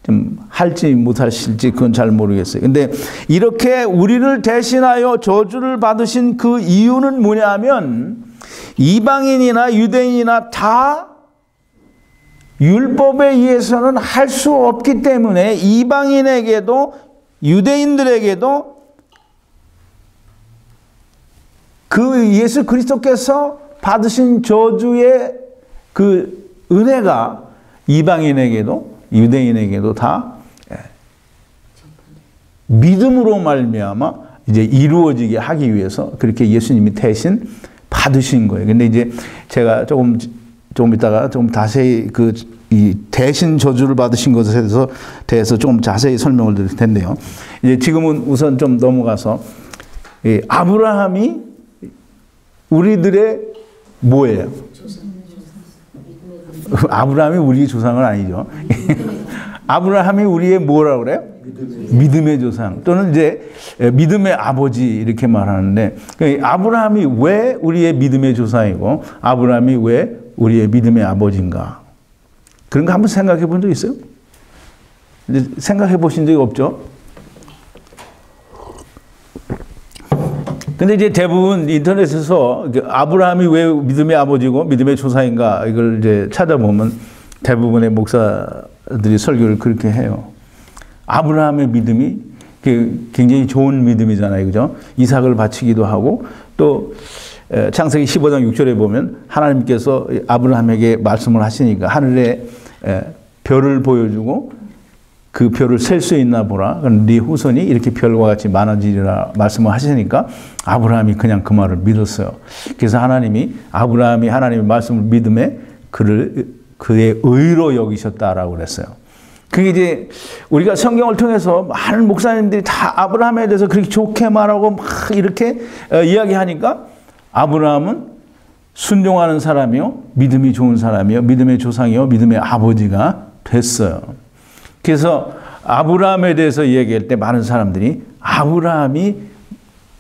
좀 할지 못하실지 그건 잘 모르겠어요. 근데 이렇게 우리를 대신하여 저주를 받으신 그 이유는 뭐냐면 이방인이나 유대인이나 다 율법에 의해서는 할 수 없기 때문에 이방인에게도 유대인들에게도 그 예수 그리스도께서 받으신 저주의 그 은혜가 이방인에게도 유대인에게도 다 믿음으로 말미암아 이제 이루어지게 하기 위해서 그렇게 예수님이 대신 받으신 거예요. 근데 이제 제가 조금 이따가 좀 자세히 이 대신 저주를 받으신 것에 대해서 조금 자세히 설명을 드릴 텐데요. 이제 지금은 우선 좀 넘어가서 아브라함이 우리들의 뭐예요? 아브라함이 우리의 조상은 아니죠. 아브라함이 우리의 뭐라고 그래요? 믿음의 조상 또는 이제 믿음의 아버지 이렇게 말하는데 아브라함이 왜 우리의 믿음의 조상이고 아브라함이 왜 우리의 믿음의 아버지인가? 그런 거 한번 생각해 본 적 있어요? 생각해 보신 적이 없죠? 근데 이제 대부분 인터넷에서 아브라함이 왜 믿음의 아버지고 믿음의 조상인가 이걸 이제 찾아보면 대부분의 목사들이 설교를 그렇게 해요. 아브라함의 믿음이 굉장히 좋은 믿음이잖아요. 그죠? 이삭을 바치기도 하고 또 창세기 15장 6절에 보면 하나님께서 아브라함에게 말씀을 하시니까 하늘에 별을 보여주고 그 별을 셀 수 있나 보라. 네 후손이 이렇게 별과 같이 많아지리라 말씀을 하시니까 아브라함이 그냥 그 말을 믿었어요. 그래서 하나님이 아브라함이 하나님의 말씀을 믿음에 그의 의로 여기셨다라고 그랬어요. 그게 이제 우리가 성경을 통해서 많은 목사님들이 다 아브라함에 대해서 그렇게 좋게 말하고 막 이렇게 이야기하니까 아브라함은 순종하는 사람이요, 믿음이 좋은 사람이요, 믿음의 조상이요, 믿음의 아버지가 됐어요. 그래서 아브라함에 대해서 이야기할 때 많은 사람들이 아브라함이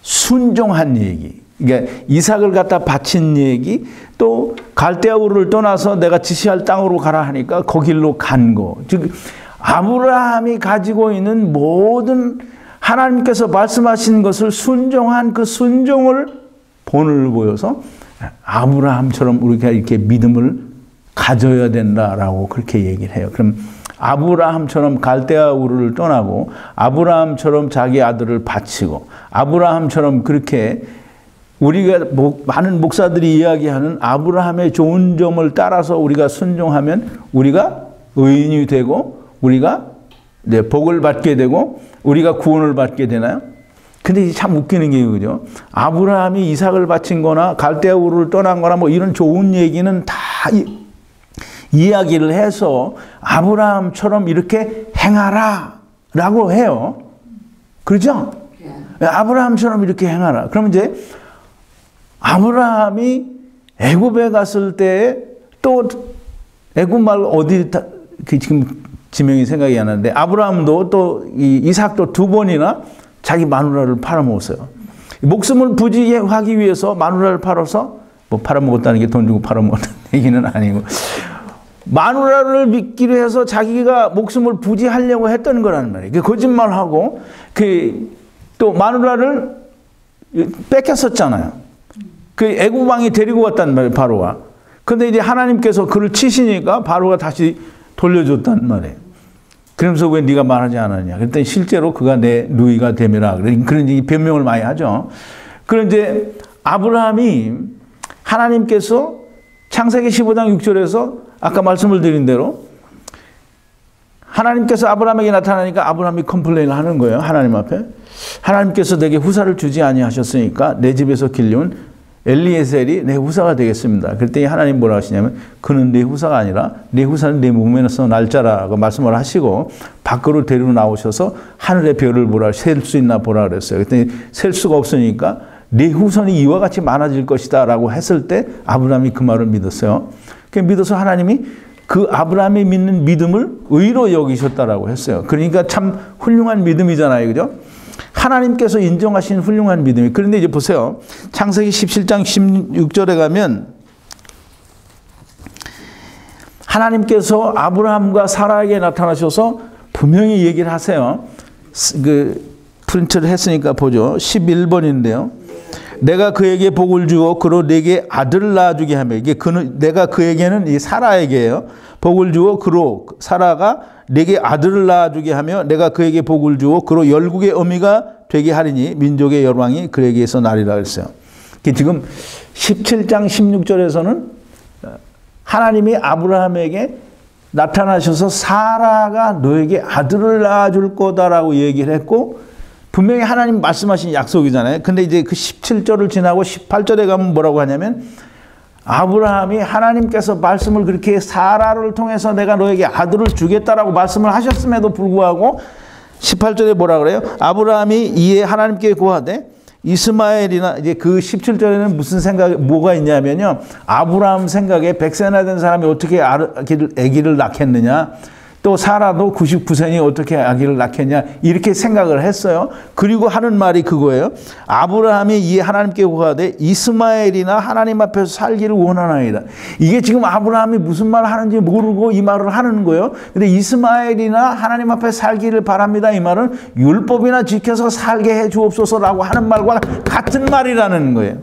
순종한 얘기, 그러니까 이삭을 갖다 바친 얘기, 또 갈대아 우르를 떠나서 내가 지시할 땅으로 가라 하니까 거길로 간 거. 즉 아브라함이 가지고 있는 모든 하나님께서 말씀하신 것을 순종한 그 순종을 본을 보여서 아브라함처럼 우리가 이렇게 믿음을 가져야 된다라고 그렇게 얘기를 해요. 그럼 아브라함처럼 갈대아 우르를 떠나고 아브라함처럼 자기 아들을 바치고 아브라함처럼 그렇게 우리가 많은 목사들이 이야기하는 아브라함의 좋은 점을 따라서 우리가 순종하면 우리가 의인이 되고 우리가 복을 받게 되고 우리가 구원을 받게 되나요? 근데 참 웃기는 게 그죠? 아브라함이 이삭을 바친 거나 갈대아 우르를 떠난 거나 뭐 이런 좋은 얘기는 다 이야기를 해서 아브라함처럼 이렇게 행하라 라고 해요. 그렇죠? 아브라함처럼 이렇게 행하라. 그럼 이제 아브라함이 애굽에 갔을 때 또 애굽 말 어디 지금 지명이 생각이 안 나는데 아브라함도 또 이삭도 두 번이나 자기 마누라를 팔아먹었어요. 목숨을 부지하기 위해서 마누라를 팔아서 뭐 팔아먹었다는 게 돈 주고 팔아먹었다는 얘기는 아니고 마누라를 믿기로 해서 자기가 목숨을 부지하려고 했던 거라는 말이에요. 거짓말하고 또 마누라를 뺏겼었잖아요. 그 애굽 왕이 데리고 왔단 말이에요, 바로가. 근데 이제 하나님께서 그를 치시니까 바로가 다시 돌려줬단 말이에요. 그러면서 왜 네가 말하지 않았냐? 그랬더니 실제로 그가 내 누이가 됨이라. 그런 변명을 많이 하죠. 그런데 아브라함이 하나님께서 창세기 15장 6절에서 아까 말씀을 드린 대로 하나님께서 아브라함에게 나타나니까 아브라함이 컴플레인을 하는 거예요. 하나님 앞에. 하나님께서 내게 후사를 주지 아니하셨으니까 내 집에서 길려온 엘리에셀이 내 후사가 되겠습니다. 그랬더니 하나님 뭐라고 하시냐면 그는 내 후사가 아니라 내 후사는 내 몸에서 날짜라고 말씀을 하시고 밖으로 데리고 나오셔서 하늘의 별을 보라 셀 수 있나 보라 그랬어요. 그랬더니 셀 수가 없으니까 내 후손이 이와 같이 많아질 것이다 라고 했을 때 아브라함이 그 말을 믿었어요. 믿어서 하나님이 그 아브라함이 믿는 믿음을 의로 여기셨다라고 했어요. 그러니까 참 훌륭한 믿음이잖아요. 그죠? 하나님께서 인정하신 훌륭한 믿음이. 그런데 이제 보세요. 창세기 17장 16절에 가면 하나님께서 아브라함과 사라에게 나타나셔서 분명히 얘기를 하세요. 프린트를 했으니까 보죠. 11번인데요. 내가 그에게 복을 주어 그로 내게 아들을 낳아주게 하며 이게 내가 그에게는 이 사라에게요. 복을 주어 그로 사라가 내게 아들을 낳아주게 하며 내가 그에게 복을 주어 그로 열국의 어미가 되게 하리니 민족의 열왕이 그에게서 나리라 그랬어요. 지금 17장 16절에서는 하나님이 아브라함에게 나타나셔서 사라가 너에게 아들을 낳아줄 거다라고 얘기를 했고 분명히 하나님 말씀하신 약속이잖아요. 근데 이제 그 17절을 지나고 18절에 가면 뭐라고 하냐면 아브라함이 하나님께서 말씀을 그렇게 사라를 통해서 내가 너에게 아들을 주겠다라고 말씀을 하셨음에도 불구하고 18절에 뭐라 그래요? 아브라함이 이에 하나님께 구하되 이스마엘이나 이제 그 17절에는 무슨 생각 뭐가 있냐면요. 아브라함 생각에 100세나 된 사람이 어떻게 아기를 낳겠느냐? 또 사라도 99세니 어떻게 아기를 낳겠냐 이렇게 생각을 했어요. 그리고 하는 말이 그거예요. 아브라함이 이 하나님께 구하되 이스마엘이나 하나님 앞에서 살기를 원하나이다. 이게 지금 아브라함이 무슨 말을 하는지 모르고 이 말을 하는 거예요. 근데 이스마엘이나 하나님 앞에 살기를 바랍니다. 이 말은 율법이나 지켜서 살게 해 주옵소서라고 하는 말과 같은 말이라는 거예요.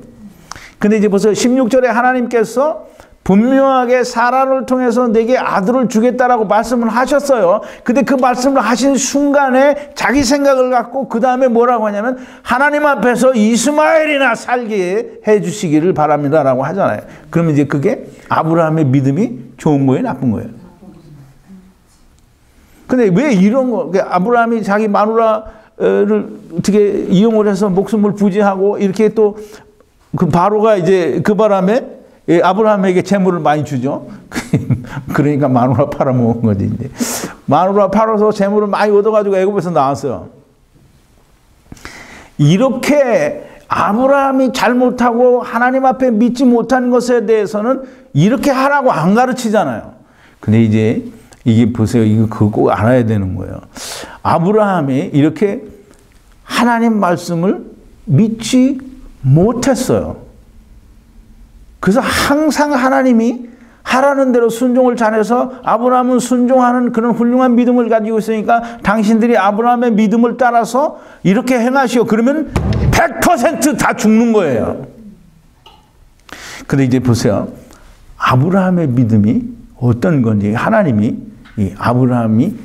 근데 이제 벌써 16절에 하나님께서 분명하게 사라를 통해서 내게 아들을 주겠다라고 말씀을 하셨어요. 근데 그 말씀을 하신 순간에 자기 생각을 갖고 그 다음에 뭐라고 하냐면 하나님 앞에서 이스마엘이나 살게 해 주시기를 바랍니다라고 하잖아요. 그러면 이제 그게 아브라함의 믿음이 좋은 거예요, 나쁜 거예요? 근데 왜 이런 거, 아브라함이 자기 마누라를 어떻게 이용을 해서 목숨을 부지하고 이렇게 또 그 바로가 이제 그 바람에 아브라함에게 재물을 많이 주죠. 그러니까 마누라 팔아먹은 거지. 이제 마누라 팔아서 재물을 많이 얻어가지고 애굽에서 나왔어요. 이렇게 아브라함이 잘못하고 하나님 앞에 믿지 못한 것에 대해서는 이렇게 하라고 안 가르치잖아요. 근데 이제 이게 보세요. 이거 그거 꼭 알아야 되는 거예요. 아브라함이 이렇게 하나님 말씀을 믿지 못했어요. 그래서 항상 하나님이 하라는 대로 순종을 잘해서 아브라함은 순종하는 그런 훌륭한 믿음을 가지고 있으니까 당신들이 아브라함의 믿음을 따라서 이렇게 행하시오. 그러면 100% 다 죽는 거예요. 근데 이제 보세요. 아브라함의 믿음이 어떤 건지 하나님이 아브라함이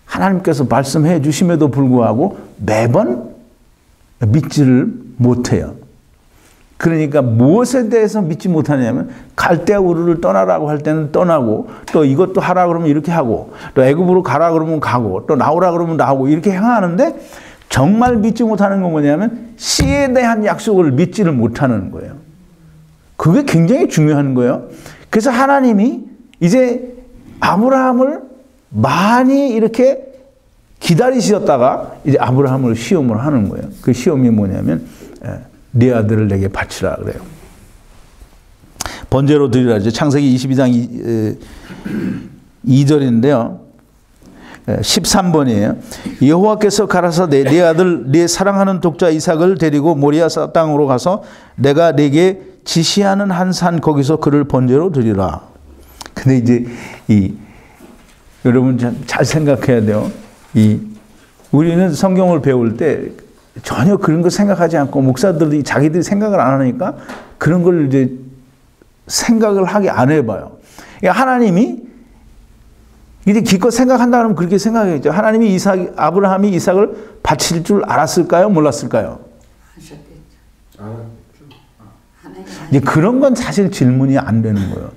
하나님께서 말씀해 주심에도 불구하고 매번 믿지를 못해요. 그러니까 무엇에 대해서 믿지 못하냐면 갈대아 우르를 떠나라고 할 때는 떠나고 또 이것도 하라 그러면 이렇게 하고 또 애굽으로 가라 그러면 가고 또 나오라 그러면 나오고 이렇게 행하는데 정말 믿지 못하는 건 뭐냐면 씨에 대한 약속을 믿지를 못하는 거예요. 그게 굉장히 중요한 거예요. 그래서 하나님이 이제 아브라함을 많이 이렇게 기다리셨다가 이제 아브라함을 시험을 하는 거예요. 그 시험이 뭐냐면 네 아들을 내게 바치라 그래요. 번제로 드리라. 창세기 22장 2절인데요. 13번이에요. 여호와께서 가라사대 네 아들 네 사랑하는 독자 이삭을 데리고 모리아 땅으로 가서 내가 네게 지시하는 한 산 거기서 그를 번제로 드리라. 근데 이제 여러분 잘 생각해야 돼요. 우리는 성경을 배울 때 전혀 그런 거 생각하지 않고 목사들이 자기들이 생각을 안 하니까 그런 걸 이제 생각을 하게 안 해봐요. 그러니까 하나님이 이제 기껏 생각한다 그러면 그렇게 생각했죠. 하나님이 아브라함이 이삭을 바칠 줄 알았을까요? 몰랐을까요? 이제 그런 건 사실 질문이 안 되는 거예요.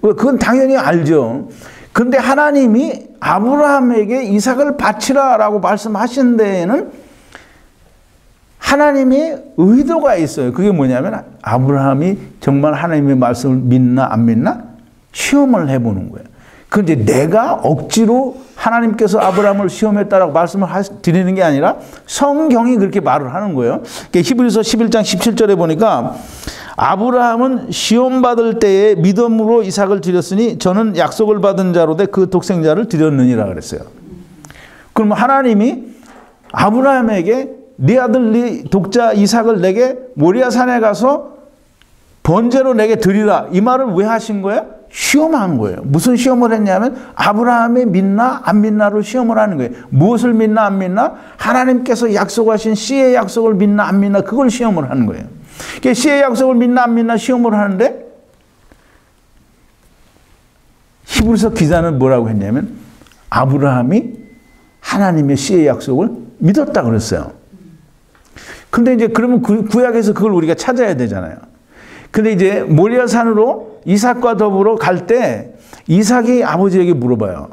그건 당연히 알죠. 근데 하나님이 아브라함에게 이삭을 바치라라고 말씀하신 데에는 하나님의 의도가 있어요. 그게 뭐냐면 아브라함이 정말 하나님의 말씀을 믿나 안 믿나 시험을 해보는 거예요. 그런데 내가 억지로 하나님께서 아브라함을 시험했다라고 말씀을 드리는 게 아니라 성경이 그렇게 말을 하는 거예요. 히브리서 11장 17절에 보니까 아브라함은 시험받을 때에 믿음으로 이삭을 드렸으니 저는 약속을 받은 자로되 그 독생자를 드렸느니라 그랬어요. 그럼 하나님이 아브라함에게 네 아들 네 독자 이삭을 내게 모리아 산에 가서 번제로 내게 드리라 이 말을 왜 하신 거예요? 시험한 거예요. 무슨 시험을 했냐면 아브라함이 믿나 안 믿나를 시험을 하는 거예요. 무엇을 믿나 안 믿나? 하나님께서 약속하신 씨의 약속을 믿나 안 믿나 그걸 시험을 하는 거예요. 씨의 약속을 믿나 안 믿나 시험을 하는데 히브리서 기자는 뭐라고 했냐면 아브라함이 하나님의 씨의 약속을 믿었다 그랬어요. 근데 이제 그러면 구약에서 그걸 우리가 찾아야 되잖아요. 근데 이제 모리아 산으로 이삭과 더불어 갈 때 이삭이 아버지에게 물어봐요.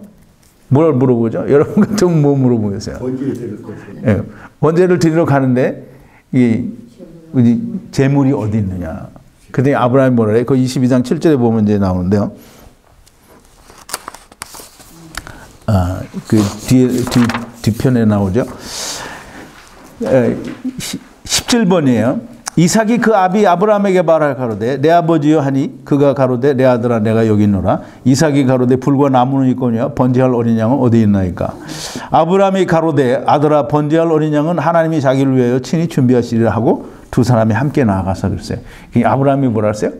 뭘 물어보죠? 여러분 같으면 뭐 물어보겠어요? 번제를 드릴 것이요. 예, 번제를 드리러 가는데 재물이 어디 있느냐? 그때 아브라함이 뭐라 그래? 그 22장 7절에 보면 이제 나오는데요. 그 뒤편에 나오죠. 17번이에요. 이삭이 그 아비 아브라함에게 말할 가로되 내 아버지여 하니 그가 가로되 내 아들아 내가 여기 있노라. 이삭이 가로되 불과 나무는 있거니와 번제할 어린 양은 어디 있나이까. 아브라함이 가로되 아들아 번제할 어린 양은 하나님이 자기를 위하여 친히 준비하시리라 하고 두 사람이 함께 나아가서 그랬어요. 아브라함이 뭐라 했어요?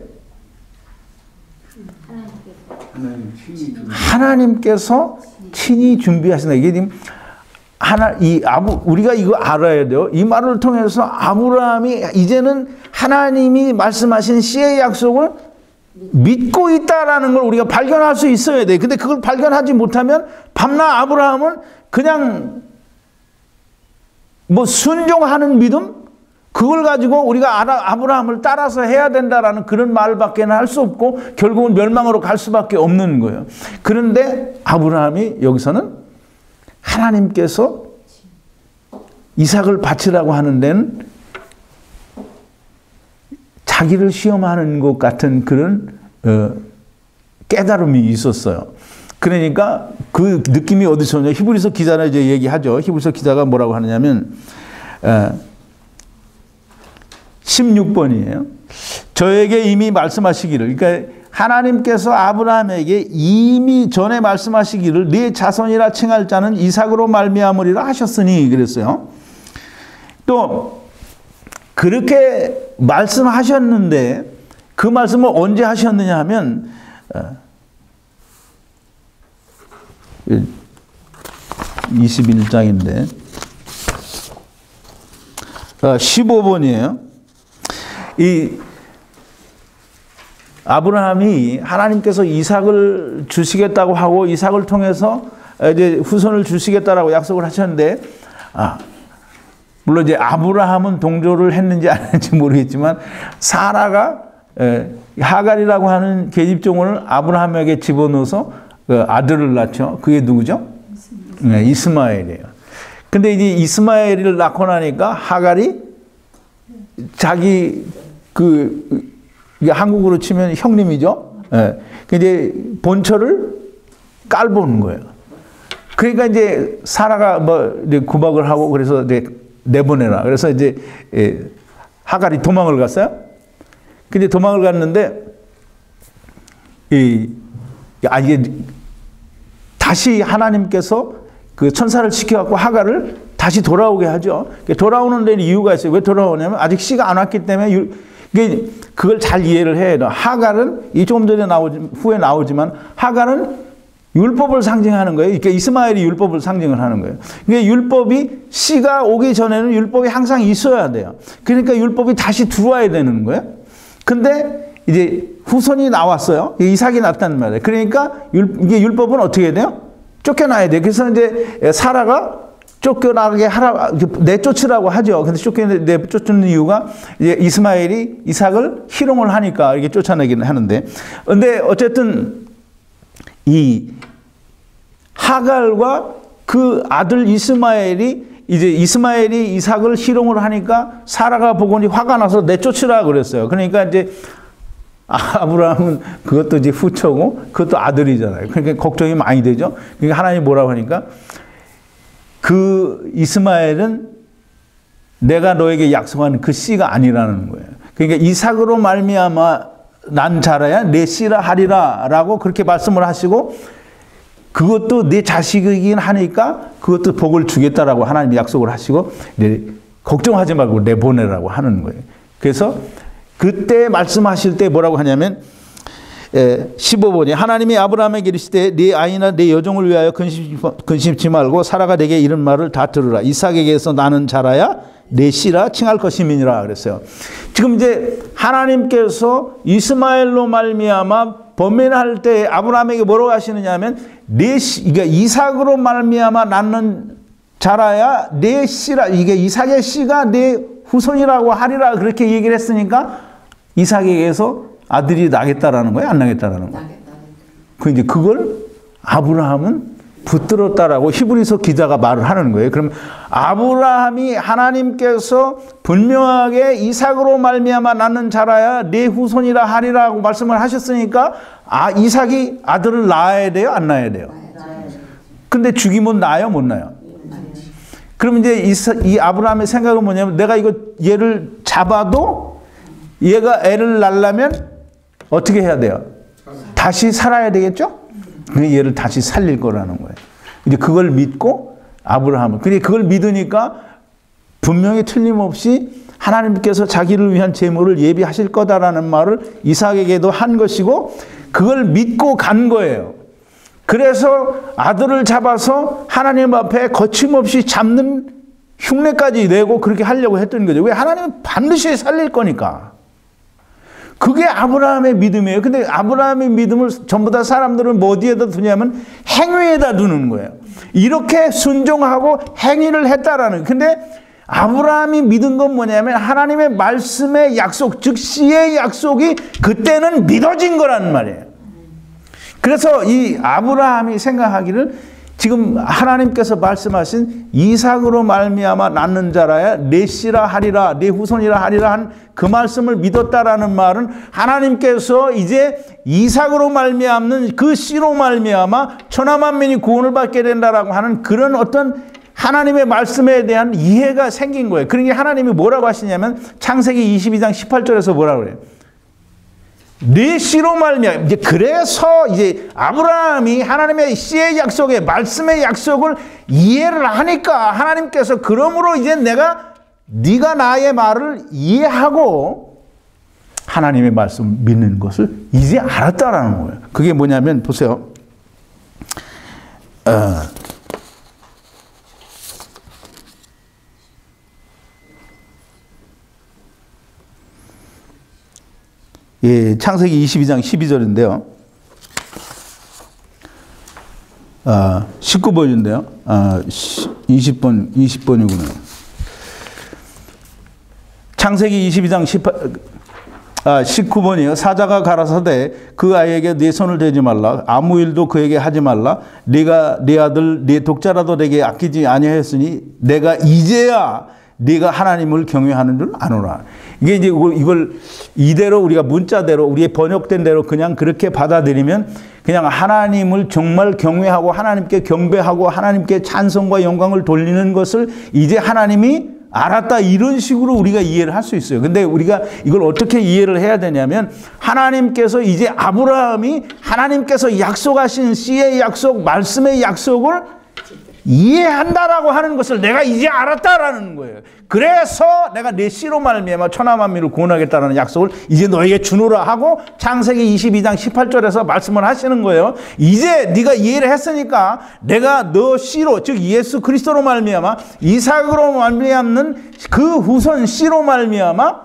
하나님께서 친히 준비하신다. 이게 지금 우리가 이거 알아야 돼요. 이 말을 통해서 아브라함이 이제는 하나님이 말씀하신 씨의 약속을 믿고 있다라는 걸 우리가 발견할 수 있어야 돼. 근데 그걸 발견하지 못하면 밤낮 아브라함은 그냥 뭐 순종하는 믿음? 그걸 가지고 우리가 아브라함을 따라서 해야 된다라는 그런 말밖에 할 수 없고 결국은 멸망으로 갈 수밖에 없는 거예요. 그런데 아브라함이 여기서는 하나님께서 이삭을 바치라고 하는 데는 자기를 시험하는 것 같은 그런 깨달음이 있었어요. 그러니까 그 느낌이 어디서 오냐. 히브리서 기자는 이제 얘기하죠. 히브리서 기자가 뭐라고 하느냐면 16번이에요. 저에게 이미 말씀하시기를, 그러니까 하나님께서 아브라함에게 이미 전에 말씀하시기를 네 자손이라 칭할 자는 이삭으로 말미암으리라 하셨으니 그랬어요. 또 그렇게 말씀하셨는데 그 말씀을 언제 하셨느냐 하면 21장인데 15번이에요. 이 아브라함이 하나님께서 이삭을 주시겠다고 하고 이삭을 통해서 이제 후손을 주시겠다라고 약속을 하셨는데, 물론 이제 아브라함은 동조를 했는지 안 했는지 모르겠지만 사라가 하갈이라고 하는 계집종을 아브라함에게 집어넣어서 아들을 낳죠. 그게 누구죠? 이스마엘이에요. 근데 이제 이스마엘을 낳고 나니까 하갈이 자기 이게 한국으로 치면 형님이죠. 이제 본처를 깔보는 거예요. 그러니까 이제 사라가 이제 구박을 하고 그래서 이제 내보내라. 그래서 이제 하갈이 도망을 갔어요. 근데 도망을 갔는데 이게 다시 하나님께서 그 천사를 시켜갖고 하갈을 다시 돌아오게 하죠. 돌아오는 데는 이유가 있어요. 왜 돌아오냐면 아직 씨가 안 왔기 때문에 그걸 잘 이해를 해야 돼요. 하갈은 이 조금 전에 후에 나오지만 하갈은 율법을 상징하는 거예요. 그러니까 이스마엘이 율법을 상징을 하는 거예요. 그러니까 율법이 씨가 오기 전에는 율법이 항상 있어야 돼요. 그러니까 율법이 다시 들어와야 되는 거예요. 근데 이제 후손이 나왔어요. 이삭이 났단 말이에요. 그러니까 이게 율법은 어떻게 해야 돼요? 쫓겨나야 돼요. 그래서 이제 사라가 쫓겨나게 내쫓으라고 하죠. 근데 내쫓는 이유가 이제 이스마엘이 이삭을 희롱을 하니까 이렇게 쫓아내기는 하는데, 근데 어쨌든 이 하갈과 그 아들 이스마엘이 이삭을 희롱을 하니까 사라가 보고니 화가 나서 내쫓으라 그랬어요. 그러니까 이제 아브라함은 그것도 이제 후처고 그것도 아들이잖아요. 그러니까 걱정이 많이 되죠. 그러니까 하나님이 뭐라고 하니까 그 이스마엘은 내가 너에게 약속한 그 씨가 아니라는 거예요. 그러니까 이삭으로 말미암아 난 자라야 내 씨라 하리라라고 그렇게 말씀을 하시고, 그것도 내 자식이긴 하니까 그것도 복을 주겠다라고 하나님이 약속을 하시고 걱정하지 말고 내보내라고 하는 거예요. 그래서 그때 말씀하실 때 뭐라고 하냐면 15번이 하나님이 아브라함에게 이르시되 네 아이나 네 여종을 위하여 근심치 말고 사라가 내게 이런 말을 다 들으라. 이삭에게서 나는 자라야 내 씨라 칭할 것임이니라 그랬어요. 지금 이제 하나님께서 이스마엘로 말미암아 범인할 때 아브라함에게 뭐라고 하시느냐 하면 그러니까 이삭으로 말미암아 낳는 자라야 내 씨라, 이게 이삭의 씨가 내 후손이라고 하리라 그렇게 얘기를 했으니까 이삭에게서 아들이 나겠다라는 거예요? 안 나겠다라는 거예요? 이제 그걸 아브라함은 붙들었다라고 히브리서 기자가 말을 하는 거예요. 그럼 아브라함이 하나님께서 분명하게 이삭으로 말미암아 낳는 자라야 내 후손이라 하리라고 말씀을 하셨으니까 이삭이 아들을 낳아야 돼요? 안 낳아야 돼요? 근데 죽이면 낳아요? 못 낳아요? 그럼 이제 이 아브라함의 생각은 뭐냐면 내가 이거 얘를 잡아도 얘가 애를 낳으려면 어떻게 해야 돼요? 다시 살아야 되겠죠? 얘를 다시 살릴 거라는 거예요. 이제 그걸 믿고 아브라함은 그걸 믿으니까 분명히 틀림없이 하나님께서 자기를 위한 제물을 예비하실 거다라는 말을 이삭에게도 한 것이고 그걸 믿고 간 거예요. 그래서 아들을 잡아서 하나님 앞에 거침없이 잡는 흉내까지 내고 그렇게 하려고 했던 거죠. 왜? 하나님은 반드시 살릴 거니까. 그게 아브라함의 믿음이에요. 근데 아브라함의 믿음을 전부 다 사람들은 뭐 어디에다 두냐면 행위에다 두는 거예요. 이렇게 순종하고 행위를 했다라는. 근데 아브라함이 믿은 건 뭐냐면 하나님의 말씀의 약속, 즉 씨의 약속이 그때는 믿어진 거란 말이에요. 그래서 이 아브라함이 생각하기를 지금 하나님께서 말씀하신 이삭으로 말미암아 낳는 자라야 내 씨라 하리라, 내 후손이라 하리라 한 그 말씀을 믿었다라는 말은 하나님께서 이제 이삭으로 말미암는 그 씨로 말미암아 천하 만민이 구원을 받게 된다라고 하는 그런 어떤 하나님의 말씀에 대한 이해가 생긴 거예요. 그러니까 하나님이 뭐라고 하시냐면 창세기 22장 18절에서 뭐라고 그래요? 네 씨로 말미암아. 이제 그래서 이제 아브라함이 하나님의 씨의 약속에 말씀의 약속을 이해를 하니까 하나님께서 그러므로 이제 네가 나의 말을 이해하고 하나님의 말씀을 믿는 것을 이제 알았다라는 거예요. 그게 뭐냐면 보세요. 예, 창세기 22장 12절인데요. 19번인데요. 20번이구나. 창세기 22장 19번이요. 사자가 가라사대 그 아이에게 네 손을 대지 말라. 아무 일도 그에게 하지 말라. 네가 네 아들 네 독자라도 내게 아끼지 아니하였으니 내가 이제야 네가 하나님을 경외하는 줄 아노라. 이게 이제 이걸 이대로 우리가 문자대로 우리의 번역된 대로 그냥 그렇게 받아들이면 그냥 하나님을 정말 경외하고 하나님께 경배하고 하나님께 찬송과 영광을 돌리는 것을 이제 하나님이 알았다 이런 식으로 우리가 이해를 할 수 있어요. 근데 우리가 이걸 어떻게 이해를 해야 되냐면 하나님께서 이제 아브라함이 하나님께서 약속하신 씨의 약속, 말씀의 약속을 이해한다라고 하는 것을 내가 이제 알았다라는 거예요. 그래서 내가 내 씨로 말미암아 천하 만민을 구원하겠다라는 약속을 이제 너에게 주노라 하고 창세기 22장 18절에서 말씀을 하시는 거예요. 이제 네가 이해를 했으니까 내가 너 씨로, 즉 예수 그리스도로 말미암아 이삭으로 말미암는 그 후손 씨로 말미암아,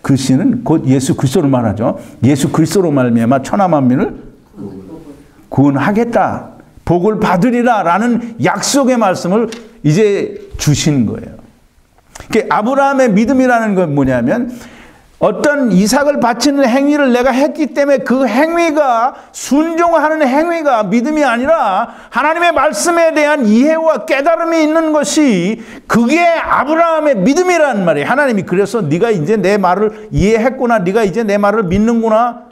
그 씨는 곧 예수 그리스도로 말하죠. 예수 그리스도로 말미암아 천하 만민을 구원하겠다, 복을 받으리라 라는 약속의 말씀을 이제 주신 거예요. 아브라함의 믿음이라는 건 뭐냐면 어떤 이삭을 바치는 행위를 내가 했기 때문에 그 행위가, 순종하는 행위가 믿음이 아니라 하나님의 말씀에 대한 이해와 깨달음이 있는 것이, 그게 아브라함의 믿음이라는 말이에요. 하나님이 그래서 네가 이제 내 말을 이해했구나, 네가 이제 내 말을 믿는구나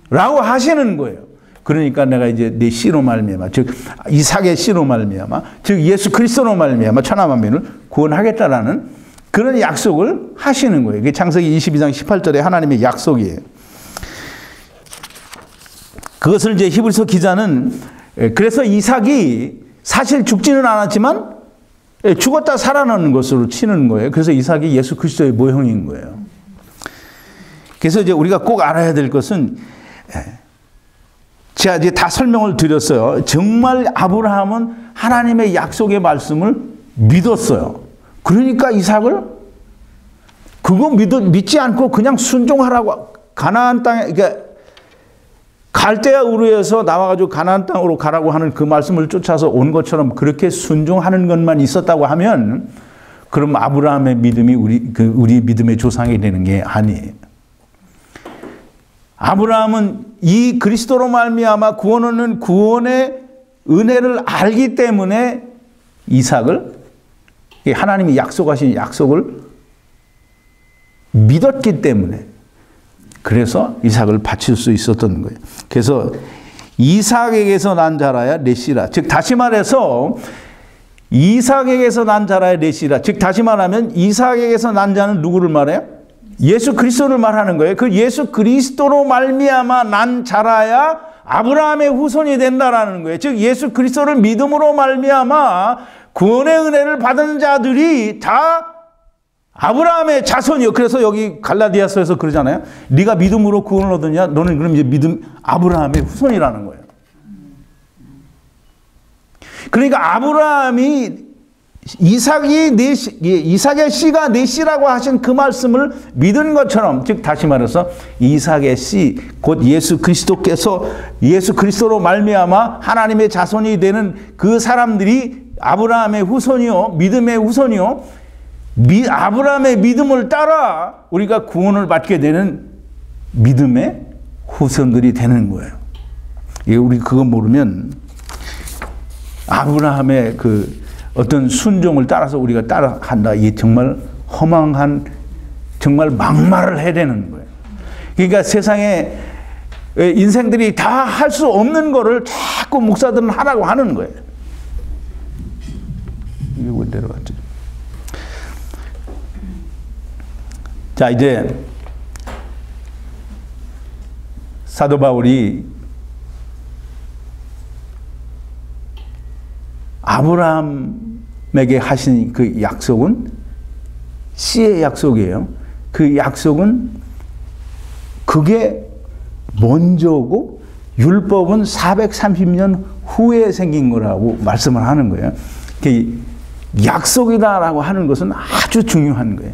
라고 하시는 거예요. 그러니까 내가 이제 내 씨로 말미암아, 즉 이삭의 씨로 말미암아, 즉 예수 그리스도로 말미암아 천하 만민을 구원하겠다라는 그런 약속을 하시는 거예요. 이게 창세기 22장 18절에 하나님의 약속이에요. 그것을 이제 히브리서 기자는, 그래서 이삭이 사실 죽지는 않았지만 죽었다 살아나는 것으로 치는 거예요. 그래서 이삭이 예수 그리스도의 모형인 거예요. 그래서 이제 우리가 꼭 알아야 될 것은, 제가 이제 다 설명을 드렸어요. 정말 아브라함은 하나님의 약속의 말씀을 믿었어요. 그러니까 이삭을 그거 믿지 않고 그냥 순종하라고, 가나안 땅에, 그러니까 갈대아 우르에서 나와가지고 가나안 땅으로 가라고 하는 그 말씀을 쫓아서 온 것처럼 그렇게 순종하는 것만 있었다고 하면, 그럼 아브라함의 믿음이 우리 믿음의 조상이 되는 게 아니에요. 아브라함은 이 그리스도로 말미암아 구원 얻는 구원의 은혜를 알기 때문에 이삭을, 하나님이 약속하신 약속을 믿었기 때문에, 그래서 이삭을 바칠 수 있었던 거예요. 그래서 이삭에게서 난 자라야 내 씨라. 즉 다시 말해서 이삭에게서 난 자라의 넷이라. 즉 다시 말하면 이삭에게서 난 자는 누구를 말해요? 예수 그리스도를 말하는 거예요. 그 예수 그리스도로 말미암아 난 자라야 아브라함의 후손이 된다라는 거예요. 즉 예수 그리스도를 믿음으로 말미암아 구원의 은혜를 받은 자들이 다 아브라함의 자손이요. 그래서 여기 갈라디아서에서 그러잖아요. 네가 믿음으로 구원을 얻느냐? 너는 그럼 이제 아브라함의 후손이라는 거예요. 그러니까 아브라함이 이삭의 씨가 내 씨라고 하신 그 말씀을 믿은 것처럼, 즉 다시 말해서 이삭의 씨 곧 예수 그리스도께서 예수 그리스도로 말미암아 하나님의 자손이 되는 그 사람들이 아브라함의 후손이요, 믿음의 후손이요, 아브라함의 믿음을 따라 우리가 구원을 받게 되는 믿음의 후손들이 되는 거예요. 우리 그거 모르면 아브라함의 그 어떤 순종을 따라서 우리가 따라한다. 이게 정말 허망한, 정말 막말을 해야 되는 거예요. 그러니까 세상에 인생들이 다 할 수 없는 거를 자꾸 목사들은 하라고 하는 거예요. 이게 왜 내려갔지? 자, 이제 사도 바울이 아브라함에게 하신 그 약속은 씨의 약속이에요. 그 약속은 그게 먼저고 율법은 430년 후에 생긴 거라고 말씀을 하는 거예요. 약속이다라고 하는 것은 아주 중요한 거예요.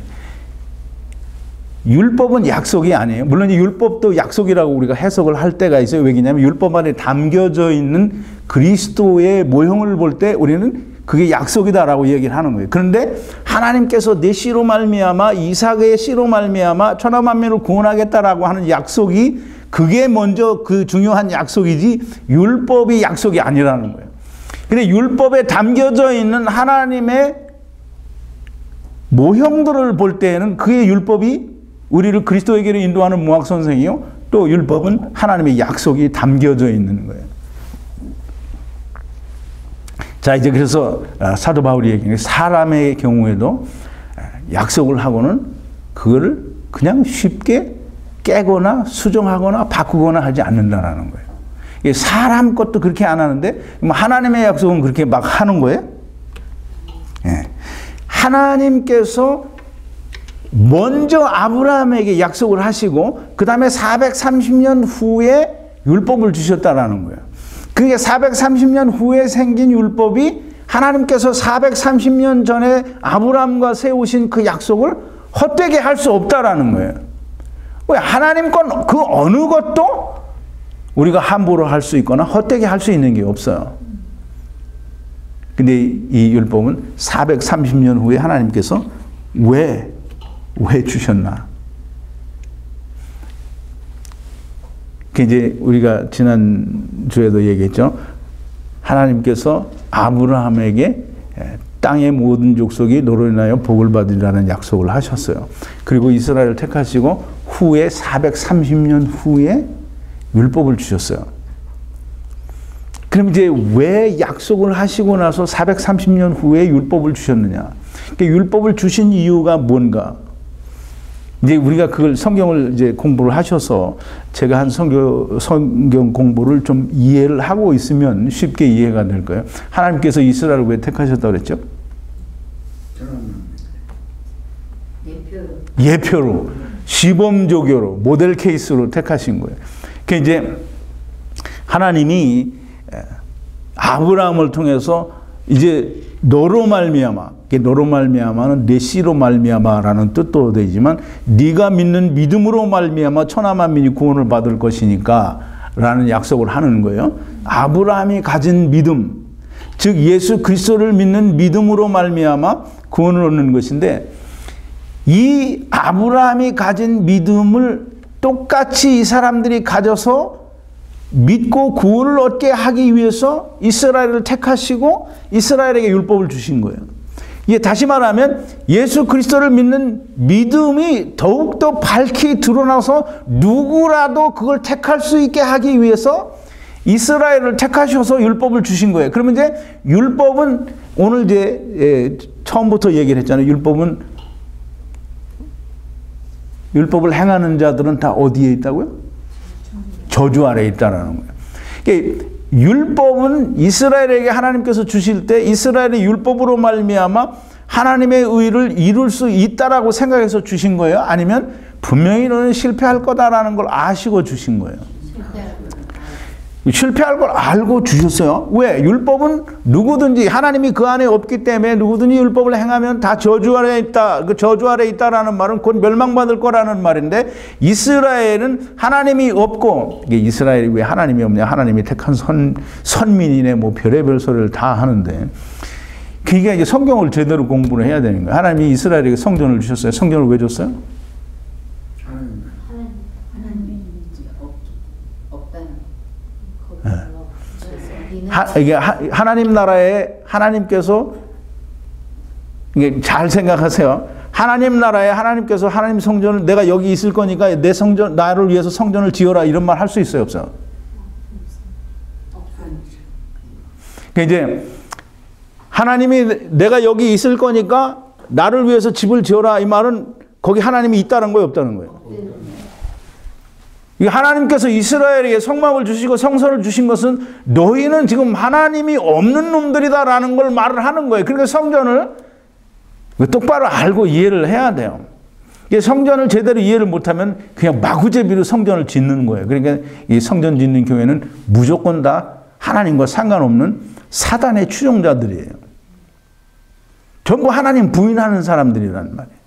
율법은 약속이 아니에요. 물론 이 율법도 약속이라고 우리가 해석을 할 때가 있어요. 왜냐하면 율법 안에 담겨져 있는 그리스도의 모형을 볼 때 우리는 그게 약속이다라고 얘기를 하는 거예요. 그런데 하나님께서 내 씨로 말미암아 이삭의 씨로 말미암아 천하 만민을 구원하겠다라고 하는 약속이 그게 먼저 그 중요한 약속이지 율법이 약속이 아니라는 거예요. 근데 율법에 담겨져 있는 하나님의 모형들을 볼 때에는 그의 율법이 우리를 그리스도에게로 인도하는 무학 선생이요, 또 율법은 하나님의 약속이 담겨져 있는 거예요. 자, 이제 그래서 사도 바울이 얘기하는 사람의 경우에도 약속을 하고는 그거를 그냥 쉽게 깨거나 수정하거나 바꾸거나 하지 않는다라는 거예요. 사람 것도 그렇게 안 하는데 하나님의 약속은 그렇게 막 하는 거예요. 예. 하나님께서 먼저 아브라함에게 약속을 하시고 그 다음에 430년 후에 율법을 주셨다라는 거예요. 그게 430년 후에 생긴 율법이 하나님께서 430년 전에 아브라함과 세우신 그 약속을 헛되게 할 수 없다라는 거예요. 왜? 하나님 건 그 어느 것도 우리가 함부로 할 수 있거나 헛되게 할 수 있는 게 없어요. 근데 이 율법은 430년 후에 하나님께서 왜 주셨나? 그 이제 우리가 지난 주에도 얘기했죠. 하나님께서 아브라함에게 땅의 모든 족속이 너로 인하여 복을 받으리라는 약속을 하셨어요. 그리고 이스라엘을 택하시고 후에 430년 후에 율법을 주셨어요. 그럼 이제 왜 약속을 하시고 나서 430년 후에 율법을 주셨느냐? 그러니까 율법을 주신 이유가 뭔가? 이제 우리가 그걸 성경을 이제 공부를 하셔서 제가 한 성경 공부를 좀 이해를 하고 있으면 쉽게 이해가 될 거예요. 하나님께서 이스라엘을 왜 택하셨다고 그랬죠? 예표로, 시범조교로, 모델 케이스로 택하신 거예요. 그러니까 이제 하나님이 아브라함을 통해서 이제 너로 말미암아, 너로 말미암아는 내 씨로 말미암아라는 뜻도 되지만 네가 믿는 믿음으로 말미암아 천하 만민이 구원을 받을 것이니까 라는 약속을 하는 거예요. 아브라함이 가진 믿음, 즉 예수 그리스도를 믿는 믿음으로 말미암아 구원을 얻는 것인데, 이 아브라함이 가진 믿음을 똑같이 이 사람들이 가져서 믿고 구원을 얻게 하기 위해서 이스라엘을 택하시고 이스라엘에게 율법을 주신 거예요. 이게 다시 말하면 예수 그리스도를 믿는 믿음이 더욱더 밝히 드러나서 누구라도 그걸 택할 수 있게 하기 위해서 이스라엘을 택하셔서 율법을 주신 거예요. 그러면 이제 율법은 오늘 이제 처음부터 얘기를 했잖아요. 율법을 행하는 자들은 다 어디에 있다고요? 저주 아래에 있다라는 거예요. 그러니까 율법은 이스라엘에게 하나님께서 주실 때 이스라엘의 율법으로 말미암아 하나님의 의를 이룰 수 있다라고 생각해서 주신 거예요? 아니면 분명히 너는 실패할 거다라는 걸 아시고 주신 거예요? 실패할 걸 알고 주셨어요. 왜? 율법은 누구든지 하나님이 그 안에 없기 때문에 누구든지 율법을 행하면 다 저주 아래에 있다. 그 저주 아래에 있다라는 말은 곧 멸망받을 거라는 말인데 이스라엘은 하나님이 없고 이게 이스라엘이 왜 하나님이 없냐? 하나님이 택한 선민이네 뭐 별의별 소리를 다 하는데 그러니까 이제 성경을 제대로 공부를 해야 되는 거예요. 하나님이 이스라엘에게 성전을 주셨어요. 성전을 왜 줬어요? 이게 하나님 나라에 하나님께서 이게 잘 생각하세요. 하나님 나라에 하나님께서 하나님 성전을 내가 여기 있을 거니까 내 성전 나를 위해서 성전을 지어라 이런 말 할 수 있어요, 없어요? 그러니까 이제 하나님이 내가 여기 있을 거니까 나를 위해서 집을 지어라 이 말은 거기 하나님이 있다는 거예요, 없다는 거예요? 하나님께서 이스라엘에게 성막을 주시고 성전을 주신 것은 너희는 지금 하나님이 없는 놈들이다라는 걸 말을 하는 거예요. 그러니까 성전을 똑바로 알고 이해를 해야 돼요. 성전을 제대로 이해를 못하면 그냥 마구제비로 성전을 짓는 거예요. 그러니까 이 성전 짓는 교회는 무조건 다 하나님과 상관없는 사단의 추종자들이에요. 전부 하나님 부인하는 사람들이란 말이에요.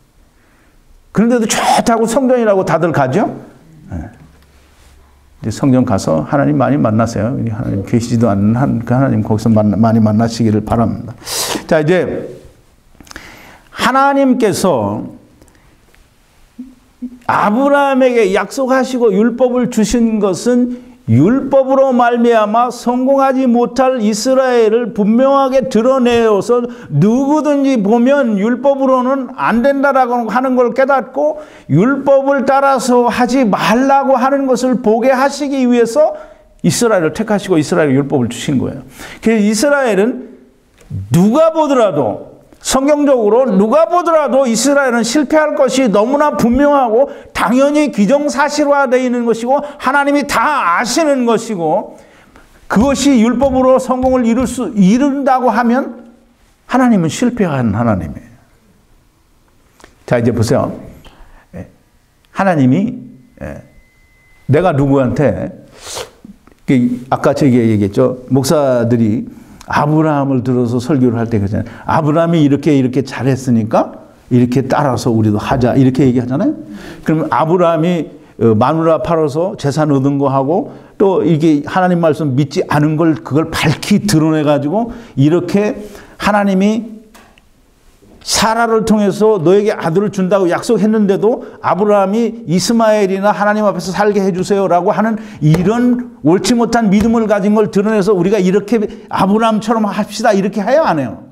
그런데도 좋다고 성전이라고 다들 가죠? 성전 가서 하나님 많이 만나세요. 하나님 계시지도 않는 하나님 거기서 많이 만나시기를 바랍니다. 자, 이제 하나님께서 아브라함에게 약속하시고 율법을 주신 것은 율법으로 말미암아 성공하지 못할 이스라엘을 분명하게 드러내어서 누구든지 보면 율법으로는 안 된다라고 하는 걸 깨닫고 율법을 따라서 하지 말라고 하는 것을 보게 하시기 위해서 이스라엘을 택하시고 이스라엘에 율법을 주신 거예요. 그래서 이스라엘은 누가 보더라도 성경적으로 누가 보더라도 이스라엘은 실패할 것이 너무나 분명하고 당연히 기정사실화되어 있는 것이고 하나님이 다 아시는 것이고 그것이 율법으로 성공을 이룬다고 하면 하나님은 실패한 하나님이에요. 자, 이제 보세요. 하나님이 내가 누구한테 아까 제가 얘기했죠. 목사들이 아브라함을 들어서 설교를 할 때 그러잖아요. 아브라함이 이렇게 잘했으니까 이렇게 따라서 우리도 하자 이렇게 얘기하잖아요. 그러면 아브라함이 마누라 팔아서 재산 얻은 거 하고 또 이게 하나님 말씀 믿지 않은 걸 그걸 밝히 드러내 가지고 이렇게 하나님이 사라를 통해서 너에게 아들을 준다고 약속했는데도 아브라함이 이스마엘이나 하나님 앞에서 살게 해주세요라고 하는 이런 옳지 못한 믿음을 가진 걸 드러내서 우리가 이렇게 아브라함처럼 합시다 이렇게 해요, 안 해요?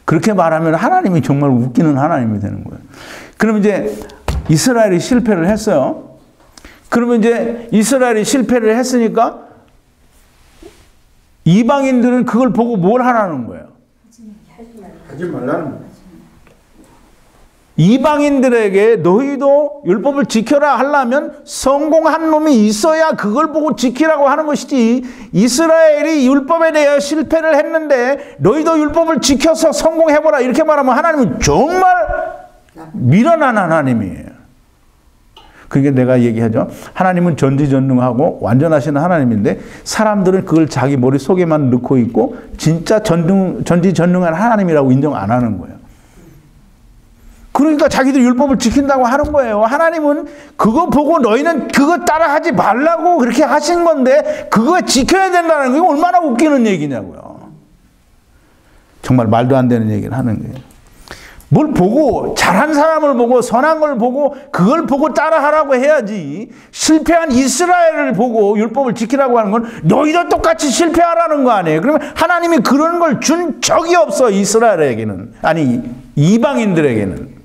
그렇게 말하면 하나님이 정말 웃기는 하나님이 되는 거예요. 그럼 이제 이스라엘이 실패를 했어요. 그러면 이제 이스라엘이 실패를 했으니까 이방인들은 그걸 보고 뭘 하라는 거예요? 하지 말라는 거예요. 이방인들에게 너희도 율법을 지켜라 하려면 성공한 놈이 있어야 그걸 보고 지키라고 하는 것이지 이스라엘이 율법에 대해 실패를 했는데 너희도 율법을 지켜서 성공해보라 이렇게 말하면 하나님은 정말 미련한 하나님이에요. 그러니까 내가 얘기하죠. 하나님은 전지전능하고 완전하신 하나님인데 사람들은 그걸 자기 머릿속에만 넣고 있고 진짜 전지전능한 하나님이라고 인정 안 하는 거예요. 그러니까 자기들 율법을 지킨다고 하는 거예요. 하나님은 그거 보고 너희는 그거 따라하지 말라고 그렇게 하신 건데 그거 지켜야 된다는 게 얼마나 웃기는 얘기냐고요. 정말 말도 안 되는 얘기를 하는 거예요. 뭘 보고 잘한 사람을 보고 선한 걸 보고 그걸 보고 따라하라고 해야지 실패한 이스라엘을 보고 율법을 지키라고 하는 건 너희도 똑같이 실패하라는 거 아니에요. 그러면 하나님이 그런 걸 준 적이 없어 이스라엘에게는. 아니 이방인들에게는.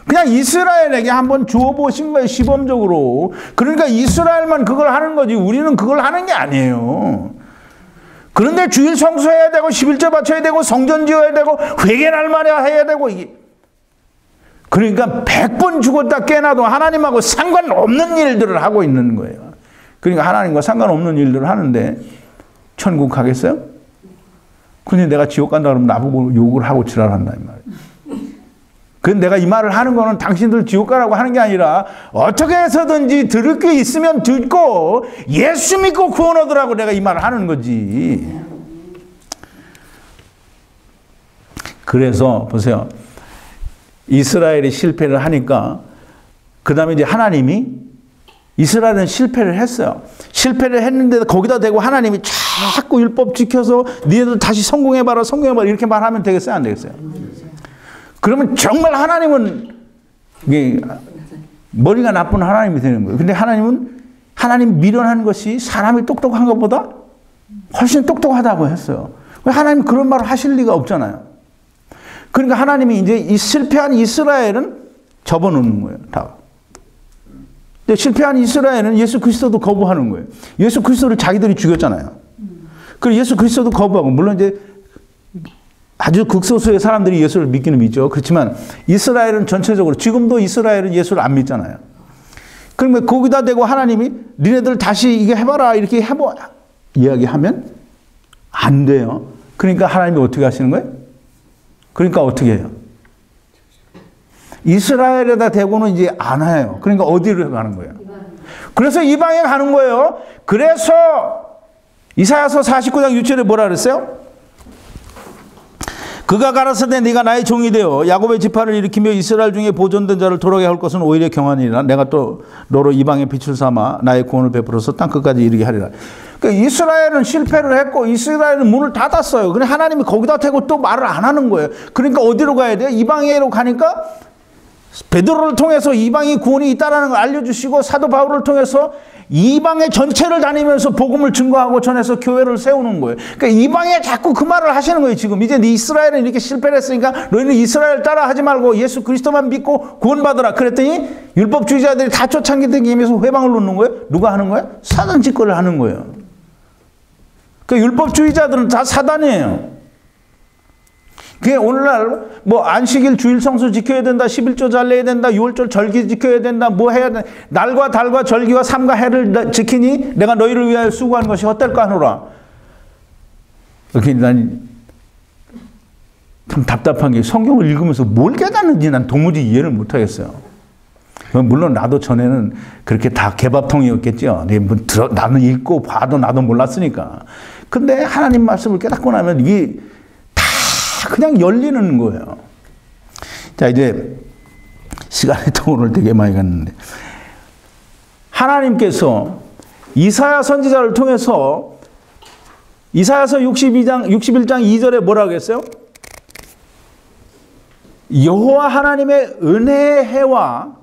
그냥 이스라엘에게 한번 주어보신 거예요, 시범적으로. 그러니까 이스라엘만 그걸 하는 거지 우리는 그걸 하는 게 아니에요. 그런데 주일 성수해야 되고 11조 바쳐야 되고 성전 지어야 되고 회개 날마다 해야 되고 이게 그러니까 100번 죽었다 깨나도 하나님하고 상관없는 일들을 하고 있는 거예요. 그러니까 하나님과 상관없는 일들을 하는데 천국 가겠어요? 근데 내가 지옥 간다 그러면 나보고 욕을 하고 지랄한다 이 말이에요. 근데 내가 이 말을 하는 거는 당신들 지옥 가라고 하는 게 아니라 어떻게 해서든지 들을 게 있으면 듣고 예수 믿고 구원 얻으라고 내가 이 말을 하는 거지. 그래서 보세요. 이스라엘이 실패를 하니까 그 다음에 이제 하나님이 이스라엘은 실패를 했어요. 실패를 했는데 거기다 대고 하나님이 자꾸 율법 지켜서 니네들 다시 성공해봐라 성공해봐라 이렇게 말하면 되겠어요 안 되겠어요? 그러면 정말 하나님은 이게 머리가 나쁜 하나님이 되는 거예요. 근데 하나님 미련한 것이 사람이 똑똑한 것보다 훨씬 똑똑하다고 했어요. 하나님 그런 말을 하실 리가 없잖아요. 그러니까 하나님이 이제 이 실패한 이스라엘은 접어놓는 거예요. 다. 근데 실패한 이스라엘은 예수 그리스도도 거부하는 거예요. 예수 그리스도를 자기들이 죽였잖아요. 그리고 예수 그리스도도 거부하고 물론 이제 아주 극소수의 사람들이 예수를 믿기는 믿죠. 그렇지만 이스라엘은 전체적으로 지금도 이스라엘은 예수를 안 믿잖아요. 그러면 거기다 대고 하나님이 니네들 다시 이게 해봐라 이렇게 이야기하면 안 돼요. 그러니까 하나님이 어떻게 하시는 거예요? 그러니까 어떻게 해요? 이스라엘에다 대고는 이제 안 해요. 그러니까 어디로 가는 거예요? 그래서 이방에 가는 거예요. 그래서 이사야서 49장 6절에 뭐라 그랬어요? 그가 가라사대 네가 나의 종이 되어 야곱의 지파를 일으키며 이스라엘 중에 보존된 자를 돌아게 할 것은 오히려 경하니라. 내가 또 너로 이방의 빛을 삼아 나의 구원을 베풀어서 땅끝까지 이르게 하리라. 그러니까 이스라엘은 실패를 했고 이스라엘은 문을 닫았어요. 근데 하나님이 거기다 대고 또 말을 안 하는 거예요. 그러니까 어디로 가야 돼요? 이방에로 가니까 베드로를 통해서 이방의 구원이 있다는 걸 알려주시고 사도 바울을 통해서 이방의 전체를 다니면서 복음을 증거하고 전해서 교회를 세우는 거예요. 그러니까 이방에 자꾸 그 말을 하시는 거예요. 지금 이제 이스라엘은 이렇게 실패를 했으니까 너희는 이스라엘 따라 하지 말고 예수 그리스도만 믿고 구원받으라. 그랬더니 율법주의자들이 다 쫓아다니면서 회방을 놓는 거예요. 누가 하는 거예요? 사단 짓거리를 하는 거예요. 그 율법주의자들은 다 사단이에요. 그게 오늘날 뭐 안식일 주일 성수 지켜야 된다, 11조 잘 내야 된다, 6월절 절기 지켜야 된다, 뭐 해야 된다. 날과 달과 절기와 삼가 해를 지키니 내가 너희를 위하여 수고하는 것이 헛될까 하노라. 이렇게 난 참 답답한 게 성경을 읽으면서 뭘 깨닫는지 난 도무지 이해를 못 하겠어요. 물론 나도 전에는 그렇게 다 개밥통이었겠죠. 나는 읽고 봐도 나도 몰랐으니까. 근데 하나님 말씀을 깨닫고 나면 이게 그냥 열리는 거예요. 자, 이제 시간이 또 오늘 되게 많이 갔는데 하나님께서 이사야 선지자를 통해서 이사야서 61장 2절에 뭐라고 했어요? 여호와 하나님의 은혜의 해와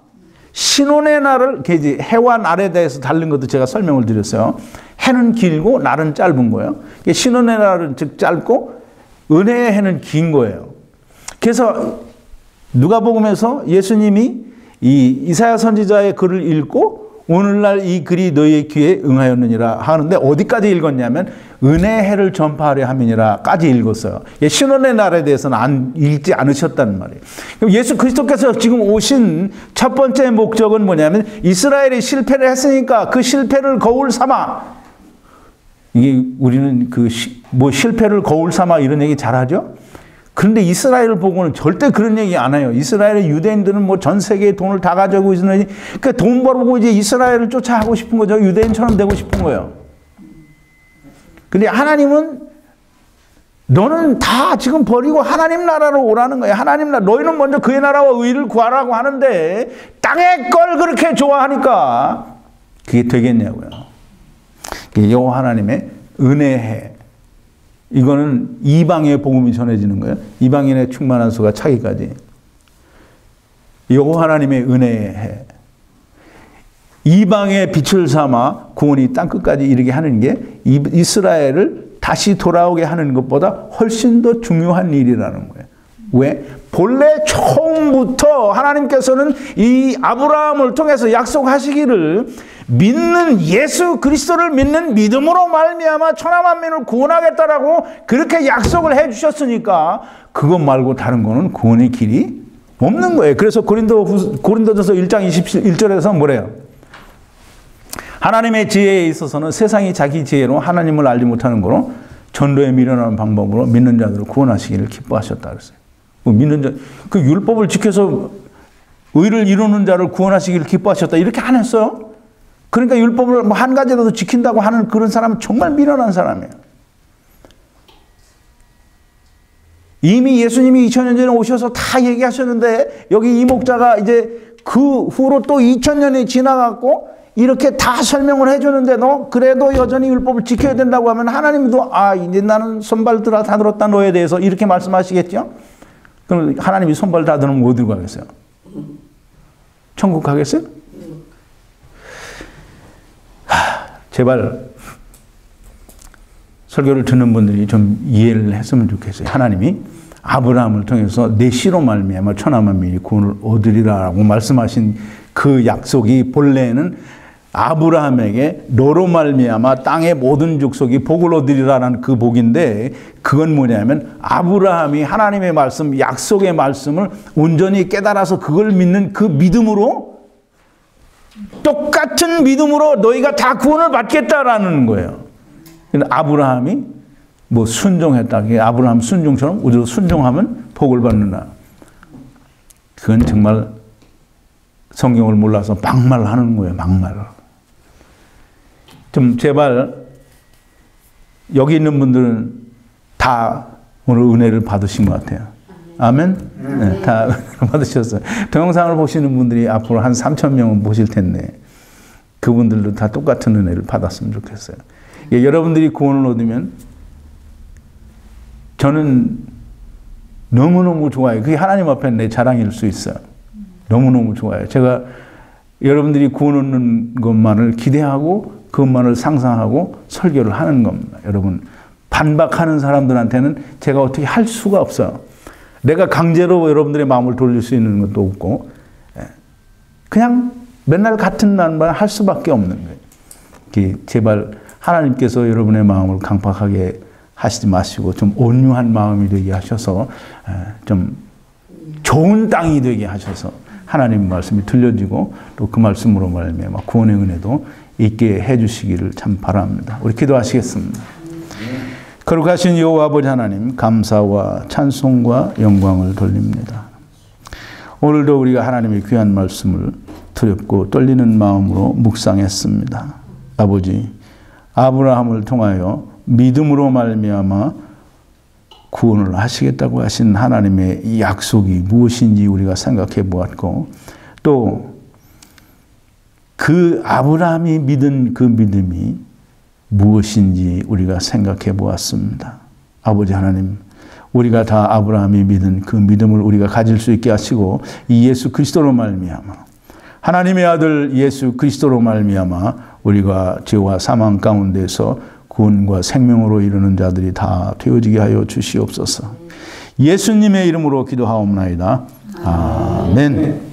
신혼의 날을 해와 날에 대해서 다른 것도 제가 설명을 드렸어요. 해는 길고 날은 짧은 거예요. 신혼의 날은 즉 짧고 은혜의 해는 긴 거예요. 그래서 누가복음에서 예수님이 이 이사야 선지자의 글을 읽고 오늘날 이 글이 너희의 귀에 응하였느니라 하는데 어디까지 읽었냐면 은혜의 해를 전파하려 함이니라까지 읽었어요. 신혼의 날에 대해서는 읽지 않으셨다는 말이에요. 그럼 예수 그리스도께서 지금 오신 첫 번째 목적은 뭐냐면 이스라엘이 실패를 했으니까 그 실패를 거울 삼아 이게 우리는 뭐 실패를 거울 삼아 이런 얘기 잘하죠? 그런데 이스라엘을 보고는 절대 그런 얘기 안 해요. 이스라엘의 유대인들은 뭐 전 세계에 돈을 다 가지고 있으니 그러니까 돈 벌고 이제 이스라엘을 쫓아가고 싶은 거죠. 유대인처럼 되고 싶은 거예요. 근데 하나님은 너는 다 지금 버리고 하나님 나라로 오라는 거예요. 하나님 나라. 너희는 먼저 그의 나라와 의를 구하라고 하는데 땅의 걸 그렇게 좋아하니까 그게 되겠냐고요. 여호와 하나님의 은혜해. 이거는 이방의 복음이 전해지는 거예요. 이방인의 충만한 수가 차기까지. 여호와 하나님의 은혜해. 이방의 빛을 삼아 구원이 땅끝까지 이르게 하는 게 이스라엘을 다시 돌아오게 하는 것보다 훨씬 더 중요한 일이라는 거예요. 왜? 본래 처음부터 하나님께서는 이 아브라함을 통해서 약속하시기를 믿는 예수 그리스도를 믿는 믿음으로 말미암아 천하 만민을 구원하겠다라고 그렇게 약속을 해 주셨으니까 그것 말고 다른 거는 구원의 길이 없는 거예요. 그래서 고린도전서 1장 21절에서 뭐래요? 하나님의 지혜에 있어서는 세상이 자기 지혜로 하나님을 알지 못하는 거로 전도에 미련하는 방법으로 믿는 자들을 구원하시기를 기뻐하셨다 그랬어요. 믿는 자, 그 율법을 지켜서 의를 이루는 자를 구원하시기를 기뻐하셨다 이렇게 안 했어요? 그러니까 율법을 뭐 한 가지라도 지킨다고 하는 그런 사람은 정말 미련한 사람이에요. 이미 예수님이 2000년 전에 오셔서 다 얘기하셨는데 여기 이 목자가 이제 그 후로 또 2000년이 지나갔고 이렇게 다 설명을 해주는데 너 그래도 여전히 율법을 지켜야 된다고 하면 하나님도 이제 나는 손발 다 들었다 너에 대해서 이렇게 말씀하시겠죠? 그럼 하나님이 손발 다 들으면 어디로 가겠어요? 천국 가겠어요? 제발 설교를 듣는 분들이 좀 이해를 했으면 좋겠어요. 하나님이 아브라함을 통해서 내 씨로 말미암아 천하 만민이 구원을 얻으리라고 말씀하신 그 약속이 본래는 아브라함에게 너로 말미암아 땅의 모든 족속이 복을 얻으리라는 그 복인데 그건 뭐냐면 아브라함이 하나님의 말씀, 약속의 말씀을 온전히 깨달아서 그걸 믿는 그 믿음으로 똑같은 믿음으로 너희가 다 구원을 받겠다라는 거예요. 근데 아브라함이 뭐 순종했다. 아브라함 순종처럼 우리도 순종하면 복을 받는다. 그건 정말 성경을 몰라서 막말하는 거예요. 막말. 좀 제발 여기 있는 분들은 다 오늘 은혜를 받으신 것 같아요. 아멘? 네, 다 은혜를 받으셨어요. 동영상을 보시는 분들이 앞으로 한 3,000명은 보실 텐데 그분들도 다 똑같은 은혜를 받았으면 좋겠어요. 예, 여러분들이 구원을 얻으면 저는 너무너무 좋아요. 그게 하나님 앞에 내 자랑일 수 있어요. 너무너무 좋아요. 제가 여러분들이 구원 얻는 것만을 기대하고 그것만을 상상하고 설교를 하는 겁니다. 여러분 반박하는 사람들한테는 제가 어떻게 할 수가 없어요. 내가 강제로 여러분들의 마음을 돌릴 수 있는 것도 없고 그냥 맨날 같은 말만 할 수밖에 없는 거예요. 제발 하나님께서 여러분의 마음을 강팍하게 하시지 마시고 좀 온유한 마음이 되게 하셔서 좀 좋은 땅이 되게 하셔서 하나님 말씀이 들려지고 또 그 말씀으로 말미암아 구원의 은혜도 있게 해주시기를 참 바랍니다. 우리 기도하시겠습니다. 거룩하신 여호와 아버지 하나님 감사와 찬송과 영광을 돌립니다. 오늘도 우리가 하나님의 귀한 말씀을 두렵고 떨리는 마음으로 묵상했습니다. 아버지 아브라함을 통하여 믿음으로 말미암아 구원을 하시겠다고 하신 하나님의 이 약속이 무엇인지 우리가 생각해 보았고 또 그 아브라함이 믿은 그 믿음이 무엇인지 우리가 생각해 보았습니다. 아버지 하나님 우리가 다 아브라함이 믿은 그 믿음을 우리가 가질 수 있게 하시고 이 예수 그리스도로 말미암아 하나님의 아들 예수 그리스도로 말미암아 우리가 죄와 사망 가운데서 구원과 생명으로 이르는 자들이 다 되어지게 하여 주시옵소서. 예수님의 이름으로 기도하옵나이다. 아멘.